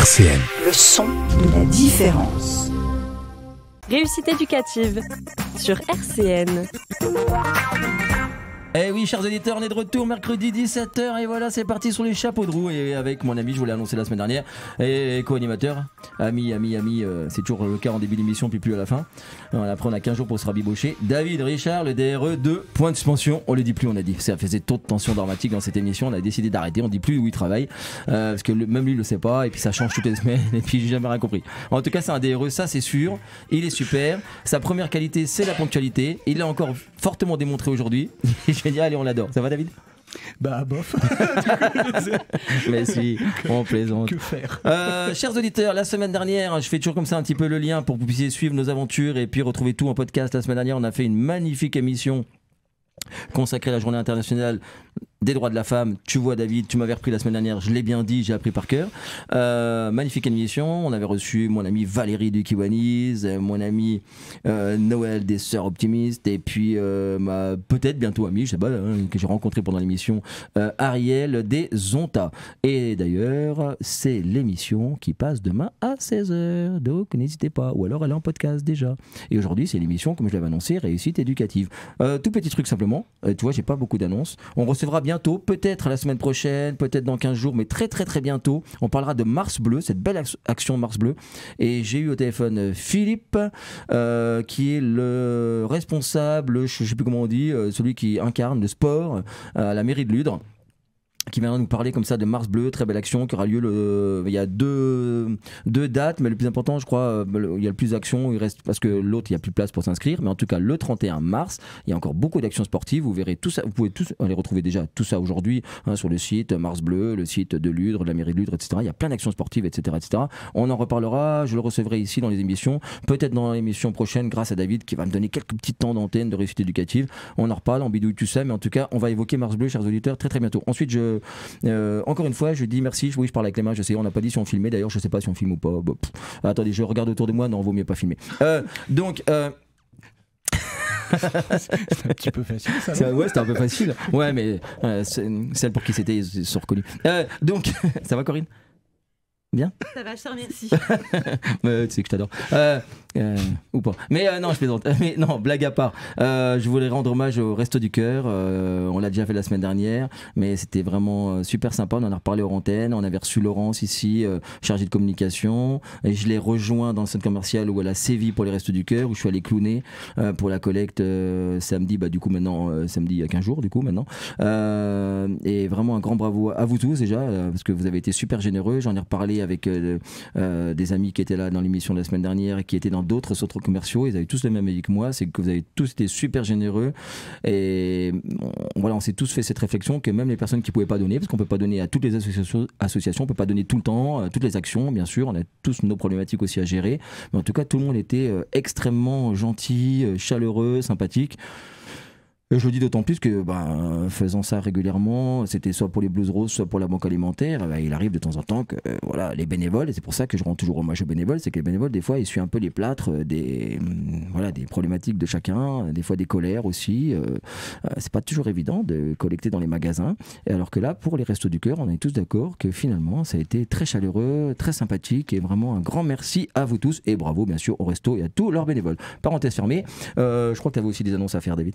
RCN. Le son de la différence. Réussite éducative sur RCN. Eh oui, chers auditeurs, on est de retour mercredi 17h et voilà, c'est parti sur les chapeaux de roue. Et avec mon ami, je vous l'ai annoncé la semaine dernière, et co-animateur, ami, c'est toujours le cas en début d'émission puis plus à la fin. Après on a 15 jours pour se rabibocher. David Richard, le DRE de point de suspension, on le dit plus, on a dit. Ça faisait trop de tension dramatique dans cette émission, on a décidé d'arrêter, on dit plus où il travaille, parce que même lui il le sait pas, et puis ça change toutes les semaines, et puis j'ai jamais rien compris. En tout cas c'est un DRE, ça c'est sûr, il est super, sa première qualité c'est la ponctualité, il l'a encore fortement démontré aujourd'hui. Je vais dire, allez, on l'adore. Ça va, David ? Bah, bof. Mais si, on plaisante. Que faire ? Chers auditeurs, la semaine dernière, je fais toujours comme ça un petit peu le lien pour que vous puissiez suivre nos aventures et puis retrouver tout en podcast. La semaine dernière, on a fait une magnifique émission consacrée à la journée internationale des droits de la femme. Tu vois, David, tu m'avais repris la semaine dernière, je l'ai bien dit, j'ai appris par cœur. Magnifique émission, on avait reçu mon ami Valérie du Kiwanis, mon ami Noël des Sœurs Optimistes, et puis ma peut-être bientôt amie, je sais pas, que j'ai rencontré pendant l'émission, Ariel des Zonta. Et d'ailleurs, c'est l'émission qui passe demain à 16h, donc n'hésitez pas, ou alors elle est en podcast déjà. Et aujourd'hui, c'est l'émission, comme je l'avais annoncé, Réussite éducative. Tout petit truc simplement, tu vois, j'ai pas beaucoup d'annonces. On recevra bientôt, peut-être la semaine prochaine, peut-être dans 15 jours, mais très très très bientôt, on parlera de Mars Bleu, cette belle action Mars Bleu. Et j'ai eu au téléphone Philippe, qui est le responsable, je ne sais plus comment on dit, celui qui incarne le sport à la mairie de Ludre, qui viendra nous parler comme ça de Mars Bleu, très belle action qui aura lieu il y a deux dates, mais le plus important, je crois, il y a le plus d'actions, il reste, parce que l'autre, il n'y a plus de place pour s'inscrire, mais en tout cas, le 31 mars, il y a encore beaucoup d'actions sportives, vous verrez tout ça, vous pouvez tous les retrouver déjà, tout ça aujourd'hui, sur le site Mars Bleu, le site de Ludre, de la mairie de Ludre, etc. Il y a plein d'actions sportives, etc., etc. On en reparlera, je le recevrai ici dans les émissions, peut-être dans l'émission prochaine, grâce à David, qui va me donner quelques petits temps d'antenne de réussite éducative. On en reparle, en bidouille, tout ça, mais en tout cas, on va évoquer Mars Bleu, chers auditeurs, très très bientôt. Ensuite, encore une fois, je dis merci. Oui, je parle avec les mains. Je sais, on n'a pas dit si on filmait. D'ailleurs, je sais pas si on filme ou pas. Attendez, je regarde autour de moi. Non, vaut mieux pas filmer. Donc. C'est un petit peu facile, ça. Ouais, c'était un peu facile. Ouais, mais celle pour qui c'était, ils sont reconnus. Donc, ça va, Corinne ? Bien ? Ça va, je te remercie. Tu sais que je t'adore. Ou pas. Mais non, je plaisante. Mais non, blague à part. Je voulais rendre hommage au Resto du Cœur. On l'a déjà fait la semaine dernière, mais c'était vraiment super sympa. On en a reparlé aux antennes. On avait reçu Laurence ici, chargée de communication. Et je l'ai rejoint dans le centre commercial où elle a sévi pour les Restos du Cœur, où je suis allé clowner pour la collecte samedi. Bah, du coup, maintenant, samedi il y a 15 jours, du coup, maintenant. Et vraiment un grand bravo à vous tous déjà, parce que vous avez été super généreux. J'en ai reparlé avec des amis qui étaient là dans l'émission de la semaine dernière et qui étaient dans d'autres centres commerciaux. Ils avaient tous le même avis que moi, c'est que vous avez tous été super généreux et voilà, on s'est tous fait cette réflexion que même les personnes qui ne pouvaient pas donner, parce qu'on ne peut pas donner à toutes les associations, on ne peut pas donner tout le temps à toutes les actions, bien sûr, on a tous nos problématiques aussi à gérer, mais en tout cas tout le monde était extrêmement gentil, chaleureux, sympathique. Et je le dis d'autant plus que faisant ça régulièrement, c'était soit pour les Blues Roses, soit pour la banque alimentaire, il arrive de temps en temps que voilà, les bénévoles, et c'est pour ça que je rends toujours hommage aux bénévoles, c'est que les bénévoles des fois ils suivent un peu les plâtres des problématiques de chacun, des fois des colères aussi. C'est pas toujours évident de collecter dans les magasins, et alors que là pour les Restos du Cœur, on est tous d'accord que finalement ça a été très chaleureux, très sympathique, et vraiment un grand merci à vous tous, et bravo bien sûr au resto et à tous leurs bénévoles. Parenthèse fermée, je crois que tu avais aussi des annonces à faire, David.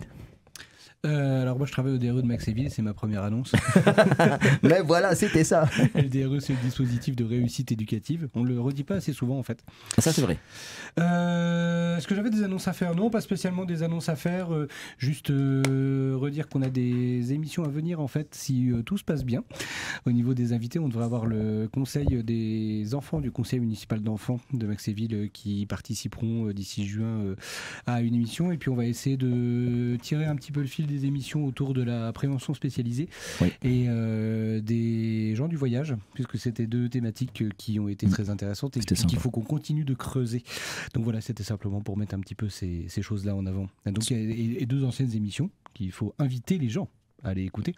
Alors moi je travaille au DRE de Maxéville, c'est ma première annonce. Mais voilà, c'était ça. Le DRE, c'est le dispositif de réussite éducative. On le redit pas assez souvent en fait. Ça c'est vrai. Est-ce que j'avais des annonces à faire ? Non, pas spécialement des annonces à faire. Juste redire qu'on a des émissions à venir en fait, si tout se passe bien. Au niveau des invités, on devrait avoir le conseil des enfants du conseil municipal d'enfants de Maxéville qui participeront d'ici juin à une émission. Et puis on va essayer de tirer un petit peu le fil des émissions autour de la prévention spécialisée, oui, et des gens du voyage, puisque c'était deux thématiques qui ont été très intéressantes et qu'il faut qu'on continue de creuser. Donc voilà, c'était simplement pour mettre un petit peu ces choses-là en avant. Donc, et deux anciennes émissions qu'il faut inviter les gens à aller écouter.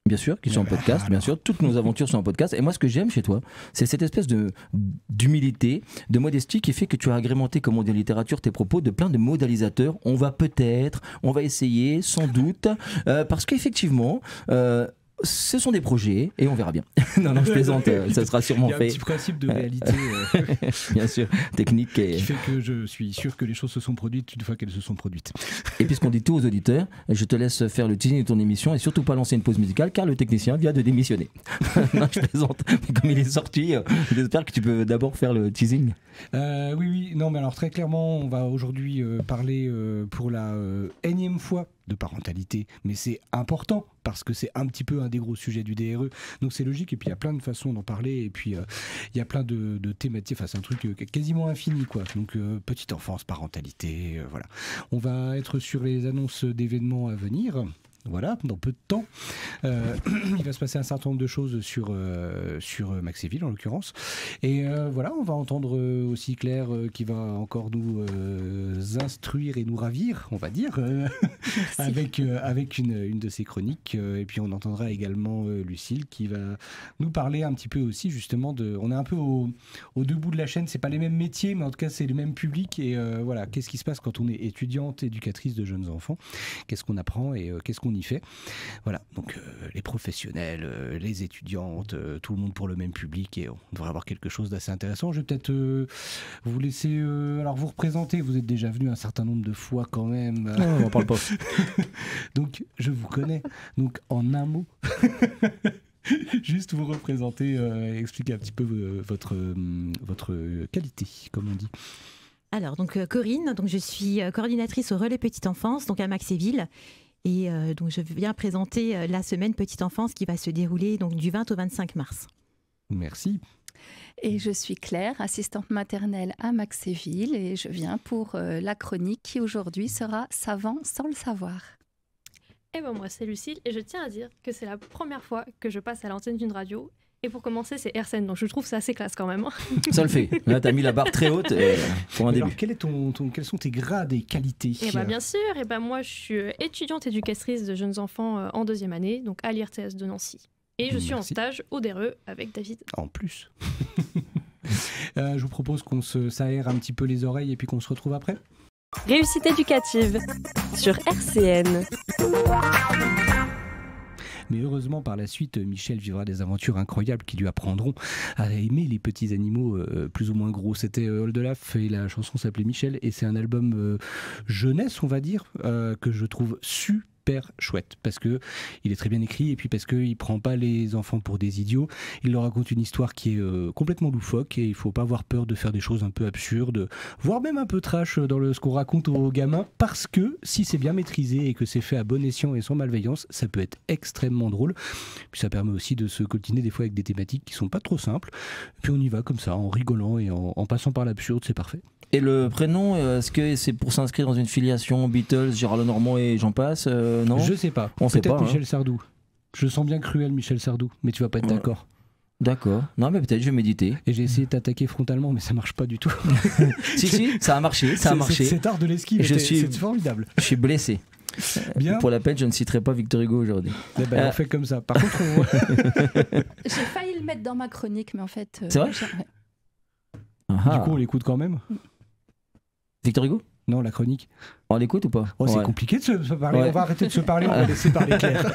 Bien sûr, qui sont en podcast, bien sûr. Toutes nos aventures sont en podcast. Et moi, ce que j'aime chez toi, c'est cette espèce d'humilité, de modestie qui fait que tu as agrémenté, comme on dit en littérature, tes propos de plein de modalisateurs. On va essayer, sans doute, parce qu'effectivement, ce sont des projets et on verra bien. non, je plaisante, ça sera sûrement Il y a un fait. petit principe de réalité Bien sûr, technique. Et... qui fait que je suis sûr que les choses se sont produites une fois qu'elles se sont produites. Et puisqu'on dit tout aux auditeurs, je te laisse faire le teasing de ton émission et surtout pas lancer une pause musicale car le technicien vient de démissionner. Non, je plaisante. Mais comme il est sorti, j'espère que tu peux d'abord faire le teasing. Oui. Non, mais alors très clairement, on va aujourd'hui parler pour la énième fois de parentalité, mais c'est important parce que c'est un petit peu un des gros sujets du DRE, donc c'est logique, et puis il y a plein de façons d'en parler, et puis il y a plein de thématiques, enfin c'est un truc quasiment infini, quoi. Donc petite enfance, parentalité, voilà. On va être sur les annonces d'événements à venir. Voilà, dans peu de temps. Il va se passer un certain nombre de choses sur Maxéville, en l'occurrence. Et voilà, on va entendre aussi Claire qui va encore nous instruire et nous ravir, on va dire, avec une de ses chroniques. Et puis on entendra également Lucille qui va nous parler un petit peu aussi, justement, on est un peu au deux bouts de la chaîne. C'est pas les mêmes métiers, mais en tout cas, c'est le même public. Et voilà, qu'est-ce qui se passe quand on est étudiante, éducatrice de jeunes enfants? Qu'est-ce qu'on apprend et qu'est-ce qu'on y fait? Voilà, donc les professionnels, les étudiantes, tout le monde pour le même public, et on devrait avoir quelque chose d'assez intéressant. Je vais peut-être vous laisser alors vous représenter. Vous êtes déjà venu un certain nombre de fois quand même. Non, on parle pas. Donc je vous connais. Donc en un mot, juste vous représenter, expliquer un petit peu votre qualité, comme on dit. Alors donc Corinne, donc je suis coordinatrice au relais petite enfance, donc à Maxéville. Et donc je viens présenter la semaine petite enfance qui va se dérouler donc du 20 au 25 mars. Merci. Et je suis Claire, assistante maternelle à Maxéville, et je viens pour la chronique qui aujourd'hui sera Savant sans le savoir. Et ben moi c'est Lucille et je tiens à dire que c'est la première fois que je passe à l'antenne d'une radio. Et pour commencer, c'est RCN, donc je trouve ça assez classe quand même. Ça le fait. Là, t'as mis la barre très haute pour un début. Alors, quels sont tes grades et qualités? Et bien sûr, moi je suis étudiante éducatrice de jeunes enfants en 2e année, donc à l'IRTS de Nancy. Et je suis en stage au DRE avec David. En plus. Je vous propose qu'on s'aère un petit peu les oreilles et puis qu'on se retrouve après. Réussite éducative sur RCN. Mais heureusement, par la suite, Michel vivra des aventures incroyables qui lui apprendront à aimer les petits animaux plus ou moins gros. C'était Oldelaf et la chanson s'appelait Michel, et c'est un album jeunesse, on va dire, que je trouve super chouette, parce que il est très bien écrit, et puis parce qu'il prend pas les enfants pour des idiots. Il leur raconte une histoire qui est complètement loufoque, et il faut pas avoir peur de faire des choses un peu absurdes, voire même un peu trash dans ce qu'on raconte aux gamins, parce que si c'est bien maîtrisé et que c'est fait à bon escient et sans malveillance, ça peut être extrêmement drôle. Puis ça permet aussi de se coltiner des fois avec des thématiques qui sont pas trop simples. Puis on y va comme ça, en rigolant et en passant par l'absurde, c'est parfait. Et le prénom, est-ce que c'est pour s'inscrire dans une filiation Beatles, Gérard Lenormand et j'en passe non? Je sais pas. On sait peut-être pas, Michel Sardou. Je sens bien cruel Michel Sardou, mais tu vas pas être d'accord. D'accord. Non, mais peut-être je vais méditer. Et j'ai essayé de t'attaquer frontalement, mais ça marche pas du tout. si, ça a marché, C'est art de l'esquive, c'est formidable. Je suis blessé. Bien. Pour la peine, je ne citerai pas Victor Hugo aujourd'hui. On fait comme ça. Par contre, j'ai failli le mettre dans ma chronique, mais en fait... C'est vrai? Du coup, on l'écoute quand même. Victor Hugo? Non, la chronique. On l'écoute ou pas? C'est compliqué de se parler. Ouais. On va arrêter de se parler, on va laisser parler Claire.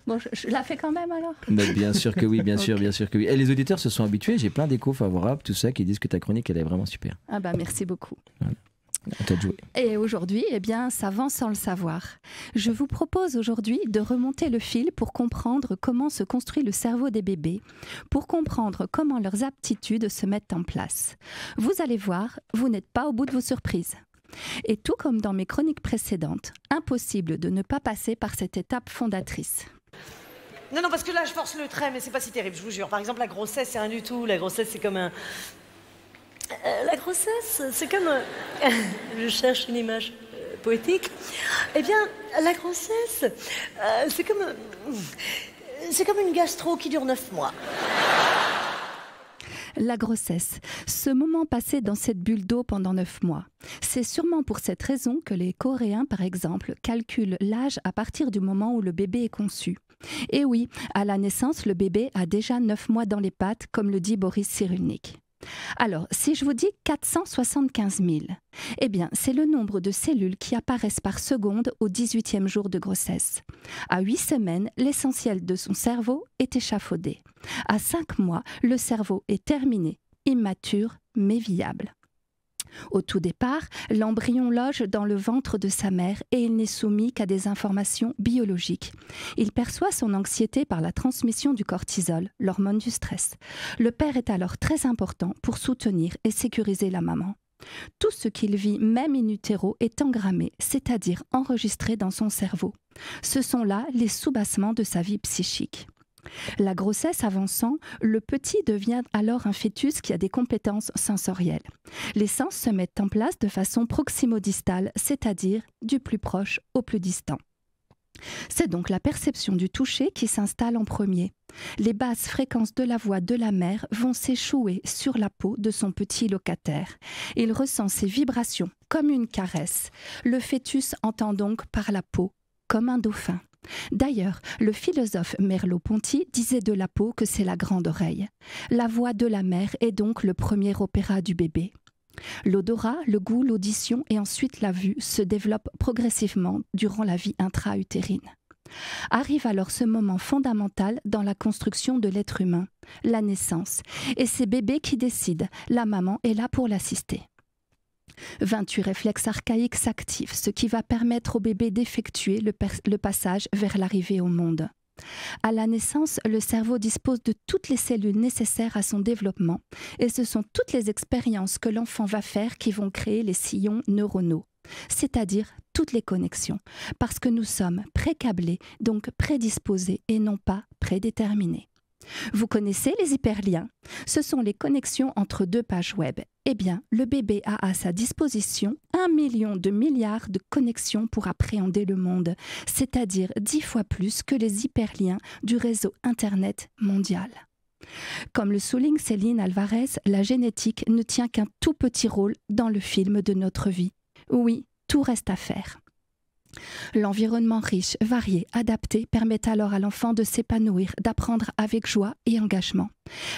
Bon, je la fais quand même alors. Mais bien sûr que oui, bien sûr que oui. Et les auditeurs se sont habitués, j'ai plein d'échos favorables, tout ça, qui disent que ta chronique, elle est vraiment super. Ah bah merci beaucoup. Voilà. À toi de jouer. Et aujourd'hui, savant sans le savoir. Je vous propose aujourd'hui de remonter le fil pour comprendre comment se construit le cerveau des bébés, pour comprendre comment leurs aptitudes se mettent en place. Vous allez voir, vous n'êtes pas au bout de vos surprises. Et tout comme dans mes chroniques précédentes, impossible de ne pas passer par cette étape fondatrice. Non, parce que là, je force le trait, mais c'est pas si terrible, je vous jure. Par exemple, la grossesse, c'est rien du tout. La grossesse, c'est comme un... la grossesse, c'est comme un... je cherche une image poétique. Eh bien, la grossesse, c'est comme une gastro qui dure 9 mois. La grossesse, ce moment passé dans cette bulle d'eau pendant 9 mois. C'est sûrement pour cette raison que les Coréens, par exemple, calculent l'âge à partir du moment où le bébé est conçu. Et oui, à la naissance, le bébé a déjà 9 mois dans les pattes, comme le dit Boris Cyrulnik. Alors, si je vous dis 475 000, eh bien, c'est le nombre de cellules qui apparaissent par seconde au 18e jour de grossesse. À 8 semaines, l'essentiel de son cerveau est échafaudé. À 5 mois, le cerveau est terminé, immature mais viable. Au tout départ, l'embryon loge dans le ventre de sa mère et il n'est soumis qu'à des informations biologiques. Il perçoit son anxiété par la transmission du cortisol, l'hormone du stress. Le père est alors très important pour soutenir et sécuriser la maman. Tout ce qu'il vit, même in utero, est engrammé, c'est-à-dire enregistré dans son cerveau. Ce sont là les soubassements de sa vie psychique. La grossesse avançant, le petit devient alors un fœtus qui a des compétences sensorielles. Les sens se mettent en place de façon proximo-distale, c'est-à-dire du plus proche au plus distant. C'est donc la perception du toucher qui s'installe en premier. Les basses fréquences de la voix de la mère vont s'échouer sur la peau de son petit locataire. Il ressent ces vibrations comme une caresse. Le fœtus entend donc par la peau, comme un dauphin. D'ailleurs, le philosophe Merleau-Ponty disait de la peau que c'est la grande oreille. La voix de la mère est donc le premier opéra du bébé. L'odorat, le goût, l'audition et ensuite la vue se développent progressivement durant la vie intra-utérine. Arrive alors ce moment fondamental dans la construction de l'être humain, la naissance. Et c'est bébé qui décide, la maman est là pour l'assister. 28 réflexes archaïques s'activent, ce qui va permettre au bébé d'effectuer le passage vers l'arrivée au monde. À la naissance, le cerveau dispose de toutes les cellules nécessaires à son développement et ce sont toutes les expériences que l'enfant va faire qui vont créer les sillons neuronaux, c'est-à-dire toutes les connexions, parce que nous sommes précablés, donc prédisposés et non pas prédéterminés. Vous connaissez les hyperliens? Ce sont les connexions entre deux pages web. Eh bien, le bébé a à sa disposition 1 million de milliards de connexions pour appréhender le monde, c'est-à-dire 10 fois plus que les hyperliens du réseau Internet mondial. Comme le souligne Céline Alvarez, la génétique ne tient qu'un tout petit rôle dans le film de notre vie. Oui, tout reste à faire. L'environnement riche, varié, adapté permet alors à l'enfant de s'épanouir, d'apprendre avec joie et engagement.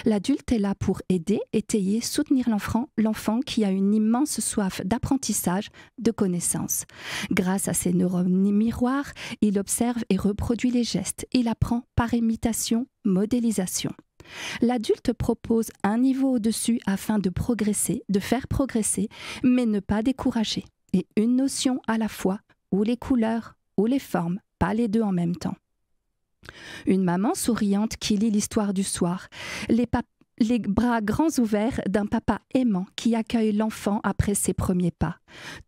L'adulte est là pour aider, étayer, soutenir l'enfant qui a une immense soif d'apprentissage, de connaissance. Grâce à ses neurones miroirs, il observe et reproduit les gestes. Il apprend par imitation, modélisation. L'adulte propose un niveau au-dessus afin de progresser, de faire progresser, mais ne pas décourager. Et une notion à la fois, ou les couleurs, ou les formes, pas les deux en même temps. Une maman souriante qui lit l'histoire du soir, les bras grands ouverts d'un papa aimant qui accueille l'enfant après ses premiers pas.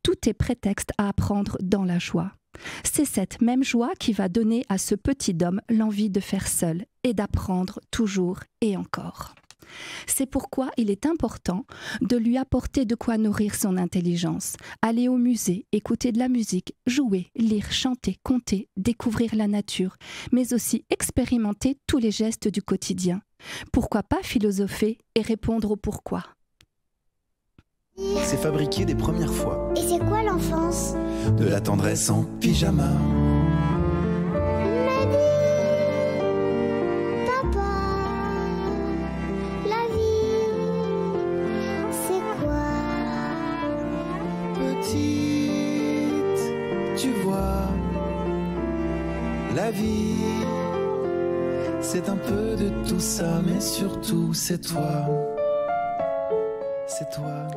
Tout est prétexte à apprendre dans la joie. C'est cette même joie qui va donner à ce petit homme l'envie de faire seul et d'apprendre toujours et encore. C'est pourquoi il est important de lui apporter de quoi nourrir son intelligence, aller au musée, écouter de la musique, jouer, lire, chanter, compter, découvrir la nature, mais aussi expérimenter tous les gestes du quotidien. Pourquoi pas philosopher et répondre au pourquoi? C'est fabriquer des premières fois. Et c'est quoi l'enfance? De la tendresse en pyjama. La vie, c'est un peu de tout ça, mais surtout c'est toi. C'est toi.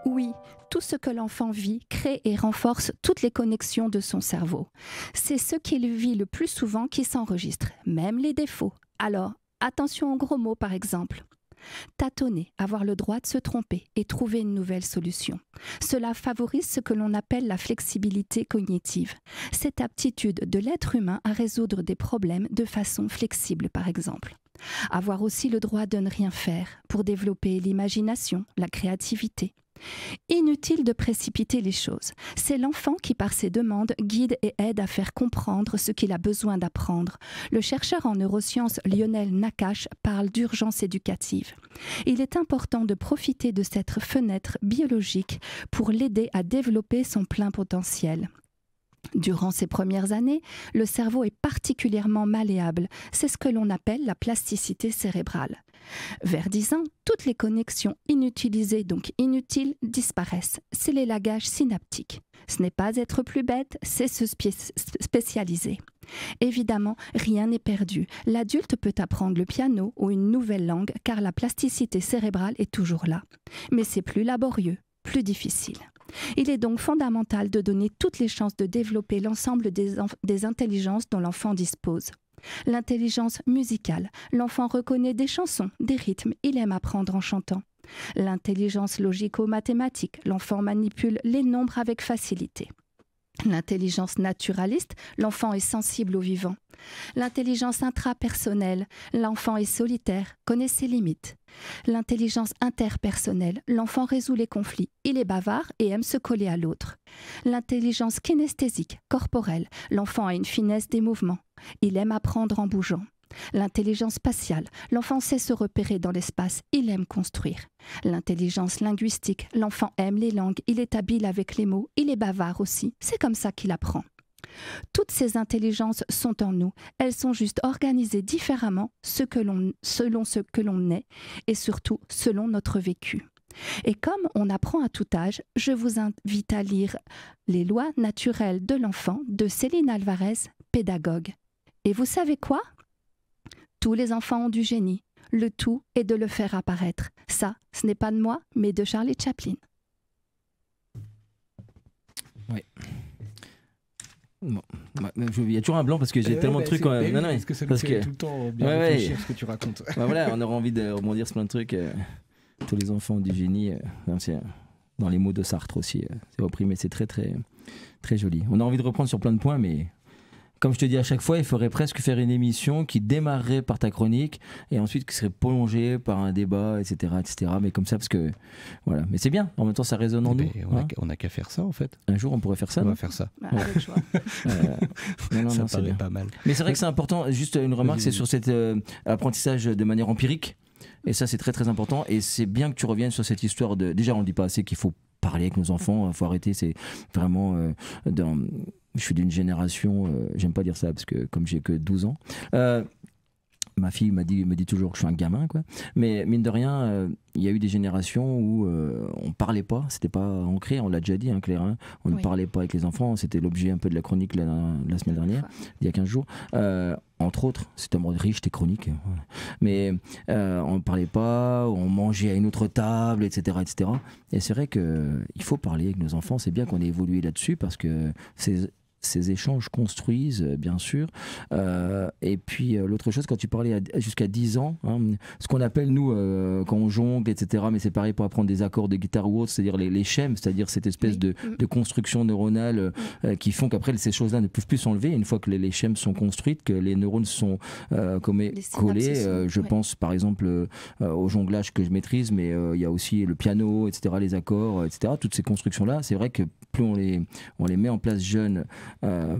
Oui, tout ce que l'enfant vit crée et renforce toutes les connexions de son cerveau. C'est ce qu'il vit le plus souvent qui s'enregistre, même les défauts. Alors, attention aux gros mots par exemple. Tâtonner, avoir le droit de se tromper et trouver une nouvelle solution. Cela favorise ce que l'on appelle la flexibilité cognitive. Cette aptitude de l'être humain à résoudre des problèmes de façon flexible, par exemple. Avoir aussi le droit de ne rien faire pour développer l'imagination, la créativité. Inutile de précipiter les choses. C'est l'enfant qui, par ses demandes, guide et aide à faire comprendre ce qu'il a besoin d'apprendre. Le chercheur en neurosciences Lionel Nakache parle d'urgence éducative. Il est important de profiter de cette fenêtre biologique pour l'aider à développer son plein potentiel. Durant ces premières années, le cerveau est particulièrement malléable. C'est ce que l'on appelle la plasticité cérébrale. Vers 10 ans, toutes les connexions inutilisées, donc inutiles, disparaissent. C'est l'élagage synaptique. Ce n'est pas être plus bête, c'est se spécialiser. Évidemment, rien n'est perdu. L'adulte peut apprendre le piano ou une nouvelle langue car la plasticité cérébrale est toujours là. Mais c'est plus laborieux, plus difficile. Il est donc fondamental de donner toutes les chances de développer l'ensemble des intelligences dont l'enfant dispose. L'intelligence musicale, l'enfant reconnaît des chansons, des rythmes, il aime apprendre en chantant. L'intelligence logico-mathématique, l'enfant manipule les nombres avec facilité. L'intelligence naturaliste, l'enfant est sensible au vivant. L'intelligence intrapersonnelle, l'enfant est solitaire, connaît ses limites. L'intelligence interpersonnelle, l'enfant résout les conflits, il est bavard et aime se coller à l'autre. L'intelligence kinesthésique, corporelle, l'enfant a une finesse des mouvements, il aime apprendre en bougeant. L'intelligence spatiale, l'enfant sait se repérer dans l'espace, il aime construire. L'intelligence linguistique, l'enfant aime les langues, il est habile avec les mots, il est bavard aussi, c'est comme ça qu'il apprend. Toutes ces intelligences sont en nous, elles sont juste organisées différemment selon ce que l'on est et surtout selon notre vécu. Et comme on apprend à tout âge, je vous invite à lire Les lois naturelles de l'enfant de Céline Alvarez, pédagogue. Et vous savez quoi ? Tous les enfants ont du génie. Le tout est de le faire apparaître. Ça, ce n'est pas de moi, mais de Charlie Chaplin. Oui. Bon. Il y a toujours un blanc parce que j'ai tellement de trucs. Non, non, parce que ça nous fait tout le temps bien réfléchir ce que tu racontes. Voilà, on aura envie de rebondir sur plein de trucs. Tous les enfants ont du génie. Dans les mots de Sartre aussi, c'est repris, mais c'est très, très, très joli. On a envie de reprendre sur plein de points, mais... Comme je te dis à chaque fois, il faudrait presque faire une émission qui démarrerait par ta chronique et ensuite qui serait prolongée par un débat, etc., etc. Mais comme ça, parce que voilà. Mais c'est bien. En même temps, ça résonne en nous. On a qu'à faire ça, en fait. Un jour, on pourrait faire ça. On va faire ça. Avec joie. Ça paraît pas mal. Mais c'est vrai que c'est important. Juste une remarque, c'est sur cet apprentissage de manière empirique. Et ça, c'est très très important. Et c'est bien que tu reviennes sur cette histoire de. Déjà, on ne dit pas assez qu'il faut parler avec nos enfants. Il faut arrêter. C'est vraiment je suis d'une génération, j'aime pas dire ça parce que comme j'ai que 12 ans, ma fille me dit toujours que je suis un gamin, quoi. Mais mine de rien, il y a eu des générations où on parlait pas, c'était pas ancré, on l'a déjà dit, hein, Claire, hein, on ne parlait pas avec les enfants, c'était l'objet un peu de la chronique la semaine dernière, il y a 15 jours. Entre autres, c'est un mode riche, tes chroniques. Mais on ne parlait pas, on mangeait à une autre table, etc. etc. Et c'est vrai qu'il faut parler avec nos enfants, c'est bien qu'on ait évolué là-dessus parce que ces échanges construisent, bien sûr. Et puis, l'autre chose, quand tu parlais jusqu'à 10 ans, hein, ce qu'on appelle, nous, quand on jongle, etc., mais c'est pareil pour apprendre des accords de guitare ou autre, c'est-à-dire les schèmes, c'est-à-dire cette espèce de construction neuronale qui font qu'après, ces choses-là ne peuvent plus s'enlever. Une fois que les schèmes sont construites, que les neurones sont collés, je pense, par exemple, au jonglage que je maîtrise, mais il y a aussi le piano, etc., les accords, etc., toutes ces constructions-là, c'est vrai que plus on les met en place jeunes,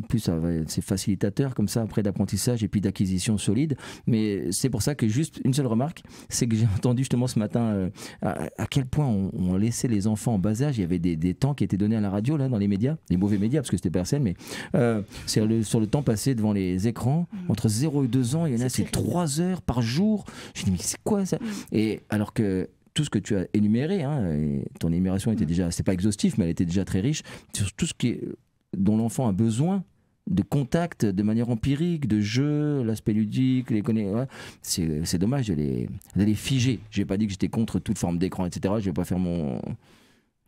plus c'est facilitateur comme ça après d'apprentissage et puis d'acquisition solide. Mais c'est pour ça que juste une seule remarque, c'est que j'ai entendu justement ce matin à quel point on laissait les enfants en bas âge. Il y avait des temps qui étaient donnés à la radio là, dans les médias, les mauvais médias parce que c'était personne, mais c'est sur le temps passé devant les écrans entre 0 et 2 ans, il y en a c'est 3 heures par jour. Je dis mais c'est quoi ça? Et alors que tout ce que tu as énuméré, hein, et ton énumération était déjà, c'est pas exhaustif, mais elle était déjà très riche sur tout ce dont l'enfant a besoin de contact de manière empirique, de jeu, l'aspect ludique, c'est dommage de les figer. J'ai pas dit que j'étais contre toute forme d'écran, etc. Je vais pas faire mon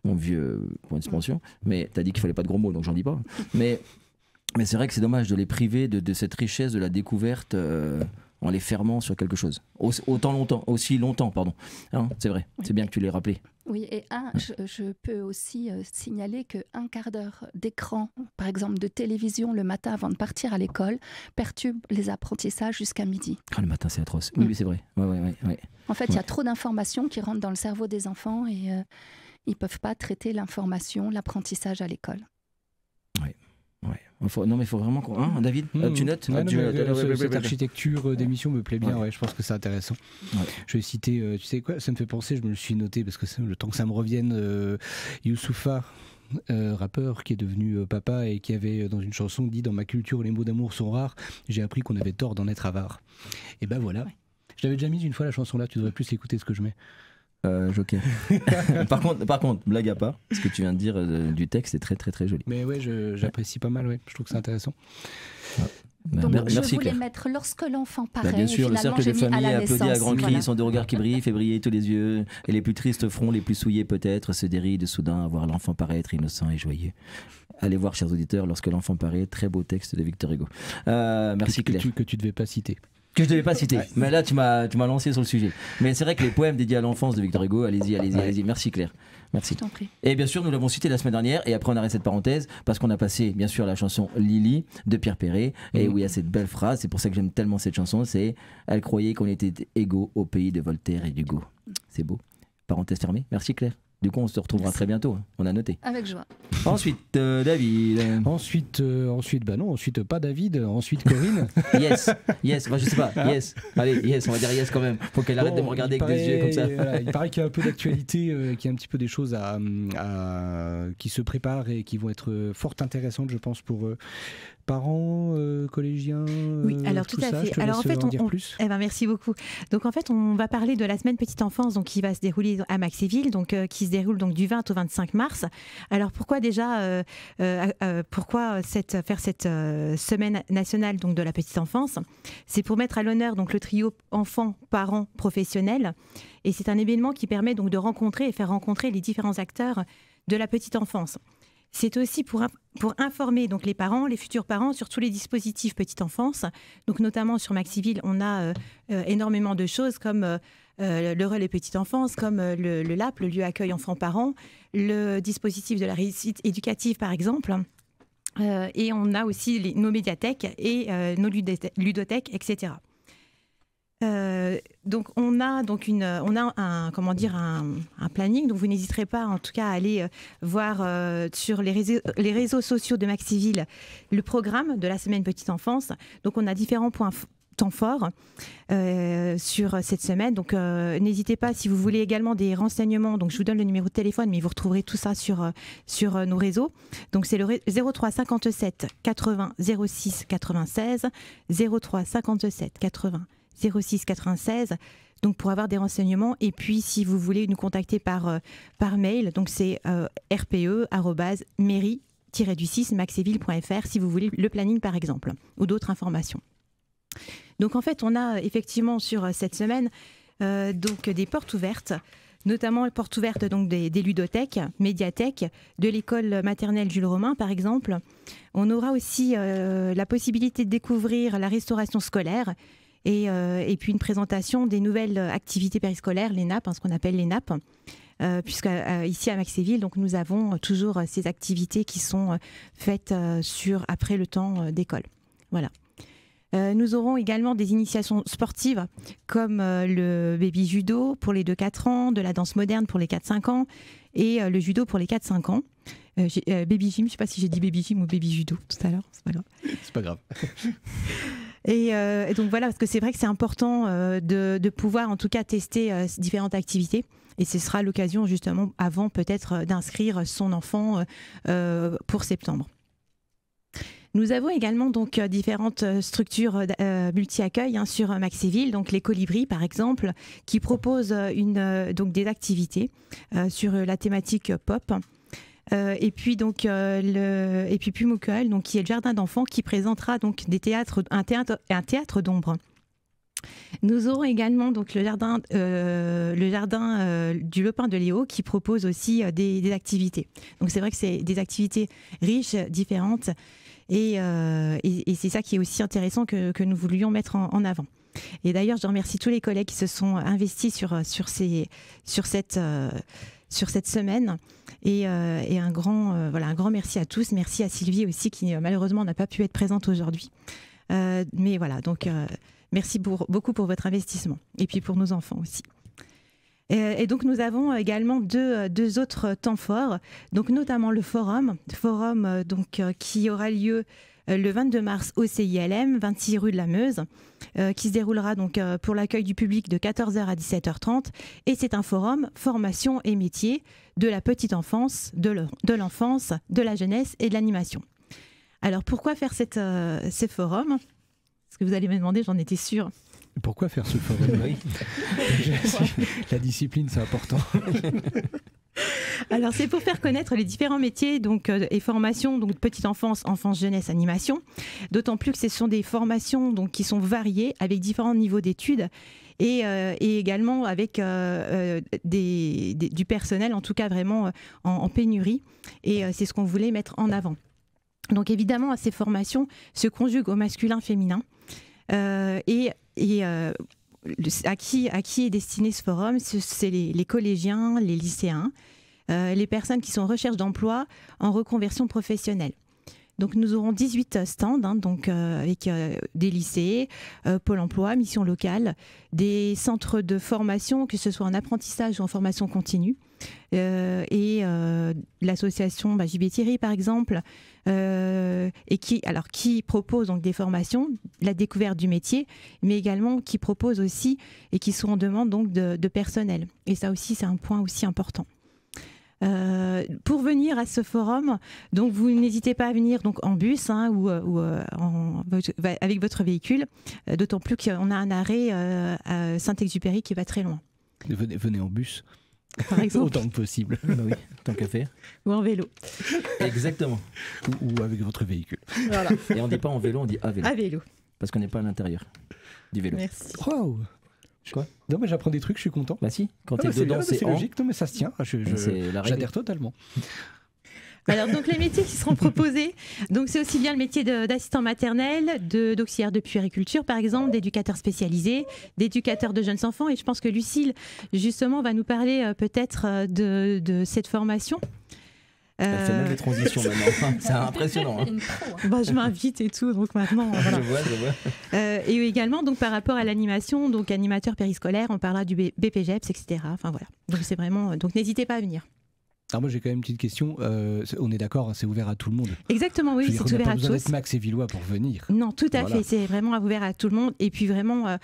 vieux point d'expansion, mais tu as dit qu'il fallait pas de gros mots, donc j'en dis pas. Mais c'est vrai que c'est dommage de les priver de cette richesse de la découverte en les fermant sur quelque chose. Aussi longtemps, pardon. Hein, c'est vrai, c'est bien que tu l'aies rappelé. Oui, et je peux aussi signaler qu'un quart d'heure d'écran, par exemple de télévision le matin avant de partir à l'école, perturbe les apprentissages jusqu'à midi. Le matin, c'est atroce. Oui, c'est vrai. Ouais. En fait, il y a trop d'informations qui rentrent dans le cerveau des enfants et ils ne peuvent pas traiter l'information, l'apprentissage à l'école. Oui. Non mais il faut vraiment qu'on... David, tu notes, cette architecture d'émission me plaît bien, je pense que c'est intéressant. Je vais citer, tu sais quoi, ça me fait penser, je me le suis noté parce que le temps que ça me revienne, Youssoupha, rappeur qui est devenu papa et qui avait dans une chanson dit « Dans ma culture les mots d'amour sont rares, j'ai appris qu'on avait tort d'en être avare ». Et ben voilà. Je t'avais déjà mis une fois la chanson là, tu devrais plus écouter ce que je mets. Joker. par contre, blague à part, ce que tu viens de dire du texte est très très très joli. Mais ouais, j'apprécie pas mal, ouais. Je trouve que c'est intéressant. Donc, merci je voulais Claire. mettre lorsque l'enfant paraît. Bien sûr, le cercle de famille applaudit à grands cris, voilà. sont des regards qui brillent, fait briller tous les yeux, et les plus tristes fronts, les plus souillés peut-être, se dérident soudain à voir l'enfant paraître innocent et joyeux. Allez voir, chers auditeurs, lorsque l'enfant paraît, très beau texte de Victor Hugo. Merci Claire. Que tu devais pas citer. Que je devais pas citer, mais là tu m'as lancé sur le sujet. Mais c'est vrai que les poèmes dédiés à l'enfance de Victor Hugo, allez-y. Merci Claire. Merci. Je t'en prie. Et bien sûr, nous l'avons cité la semaine dernière, et après on arrête cette parenthèse, parce qu'on a passé bien sûr la chanson Lily de Pierre Perret, et où il y a cette belle phrase, c'est pour ça que j'aime tellement cette chanson, c'est « Elle croyait qu'on était égaux au pays de Voltaire et d'Hugo ». C'est beau. Parenthèse fermée. Merci Claire. Du coup, on se retrouvera très bientôt, hein. On a noté. Avec joie. Ensuite, David. Ensuite, pas David, ensuite Corinne. Yes, bah, je sais pas, yes. Allez, yes, on va dire yes quand même. Faut qu'elle arrête de me regarder avec des yeux comme ça. Voilà, il paraît qu'il y a un peu d'actualité, qu'il y a un petit peu des choses qui se préparent et qui vont être fort intéressantes, je pense, pour parents, collégiens. Oui, alors tout à fait. Alors en fait, merci beaucoup. Donc en fait, on va parler de la semaine petite enfance, donc qui va se dérouler à Maxéville, donc qui se déroule donc du 20 au 25 mars. Alors pourquoi déjà, pourquoi faire cette semaine nationale donc de la petite enfance? C'est pour mettre à l'honneur donc le trio enfants, parents, professionnels, et c'est un événement qui permet donc de rencontrer et faire rencontrer les différents acteurs de la petite enfance. C'est aussi pour informer donc les parents, les futurs parents, sur tous les dispositifs petite enfance. Donc notamment sur Maxéville, on a énormément de choses comme le relais petite enfance, comme le LAP, le lieu accueil enfants-parents, le dispositif de la réussite éducative par exemple. Et on a aussi nos médiathèques et nos ludothèques, etc. Donc on a un planning, donc vous n'hésiterez pas en tout cas à aller voir sur les réseaux sociaux de Maxéville le programme de la semaine petite enfance. Donc on a différents temps forts sur cette semaine, donc n'hésitez pas si vous voulez également des renseignements, donc je vous donne le numéro de téléphone, mais vous retrouverez tout ça sur nos réseaux. Donc c'est le 03 57 80 06 96 03 57 80 06 96, donc pour avoir des renseignements. Et puis si vous voulez nous contacter par mail, donc c'est rpe@mairie-du6maxéville.fr si vous voulez le planning par exemple ou d'autres informations. Donc en fait on a effectivement sur cette semaine donc des portes ouvertes, notamment portes ouvertes donc des ludothèques, médiathèques, de l'école maternelle Jules Romain par exemple. On aura aussi la possibilité de découvrir la restauration scolaire. Et puis une présentation des nouvelles activités périscolaires, les NAP, ce qu'on appelle les NAP, puisque ici à Maxéville, donc nous avons toujours ces activités qui sont faites après le temps d'école. Voilà. Nous aurons également des initiations sportives comme le baby judo pour les 2-4 ans, de la danse moderne pour les 4-5 ans et le judo pour les 4-5 ans. Baby gym, je ne sais pas si j'ai dit baby gym ou baby judo tout à l'heure, c'est pas grave. C'est pas grave. Et donc voilà, parce que c'est vrai que c'est important de pouvoir en tout cas tester différentes activités. Et ce sera l'occasion justement avant peut-être d'inscrire son enfant pour septembre. Nous avons également donc différentes structures multi-accueil sur Maxéville, donc les Colibris par exemple, qui proposent donc des activités sur la thématique pop. Et puis donc Pumuckle, donc qui est le jardin d'enfants qui présentera donc un théâtre d'ombre. Nous aurons également donc le jardin du Lopin de Léo qui propose aussi des activités. Donc c'est vrai que c'est des activités riches, différentes, et c'est ça qui est aussi intéressant que nous voulions mettre en avant. Et d'ailleurs, je remercie tous les collègues qui se sont investis sur cette semaine. Et un grand merci à tous. Merci à Sylvie aussi qui malheureusement n'a pas pu être présente aujourd'hui. Mais voilà, donc merci beaucoup pour votre investissement et puis pour nos enfants aussi. Et donc nous avons également deux autres temps forts, donc notamment le forum qui aura lieu le 22 mars au CILM, 26 rue de la Meuse, qui se déroulera donc pour l'accueil du public de 14h à 17h30. Et c'est un forum formation et métiers de la petite enfance, de l'enfance, de la jeunesse et de l'animation. Alors pourquoi faire ce forum ? Parce que vous allez me demander, j'en étais sûre. Pourquoi faire ce forum? La discipline, c'est important. Alors, c'est pour faire connaître les différents métiers donc, et formations, donc petite enfance, enfance, jeunesse, animation. D'autant plus que ce sont des formations donc, qui sont variées avec différents niveaux d'études et également avec du personnel, en tout cas vraiment en pénurie. Et c'est ce qu'on voulait mettre en avant. Donc, évidemment, ces formations se conjuguent au masculin-féminin. À qui est destiné ce forum? C'est les collégiens, les lycéens, les personnes qui sont en recherche d'emploi en reconversion professionnelle. Donc nous aurons 18 stands, avec des lycées, Pôle emploi, mission locale, des centres de formation, que ce soit en apprentissage ou en formation continue, et l'association JB Thierry par exemple, et qui propose donc des formations, la découverte du métier, mais également qui propose aussi et qui sont en demande donc de personnel. Et ça aussi c'est un point aussi important. Pour venir à ce forum, donc vous n'hésitez pas à venir donc en bus ou avec votre véhicule, d'autant plus qu'on a un arrêt à Saint-Exupéry qui va très loin. Venez en bus, par exemple. Autant que possible. Bah oui, tant qu'à faire. Ou en vélo. Exactement. Ou avec votre véhicule. Voilà. Et on dit pas en vélo, on dit à vélo. À vélo. Parce qu'on n'est pas à l'intérieur du vélo. Merci. Wow. Quoi? Non, mais j'apprends des trucs, je suis content. Bah si, quand t'es dedans, c'est logique. Non, mais ça se tient. J'adhère totalement. Alors, donc, les métiers qui seront proposés, donc c'est aussi bien le métier d'assistant maternel, d'auxiliaire de puériculture, par exemple, d'éducateur spécialisé, d'éducateur de jeunes enfants. Et je pense que Lucille, justement, va nous parler peut-être de cette formation. Elle fait même les transitions maintenant. C'est impressionnant. Je m'invite et tout, donc maintenant. Voilà. Je vois. Et également, donc par rapport à l'animation, donc animateur périscolaire, on parlera du BPGEPS, etc. Enfin voilà. Donc c'est vraiment. Donc n'hésitez pas à venir. Alors moi j'ai quand même une petite question. On est d'accord, c'est ouvert à tout le monde. Exactement, oui, c'est ouvert à tous. On n'a pas besoin d'être Max et Villois pour venir. Non, tout à fait. C'est vraiment ouvert à tout le monde. Et puis vraiment,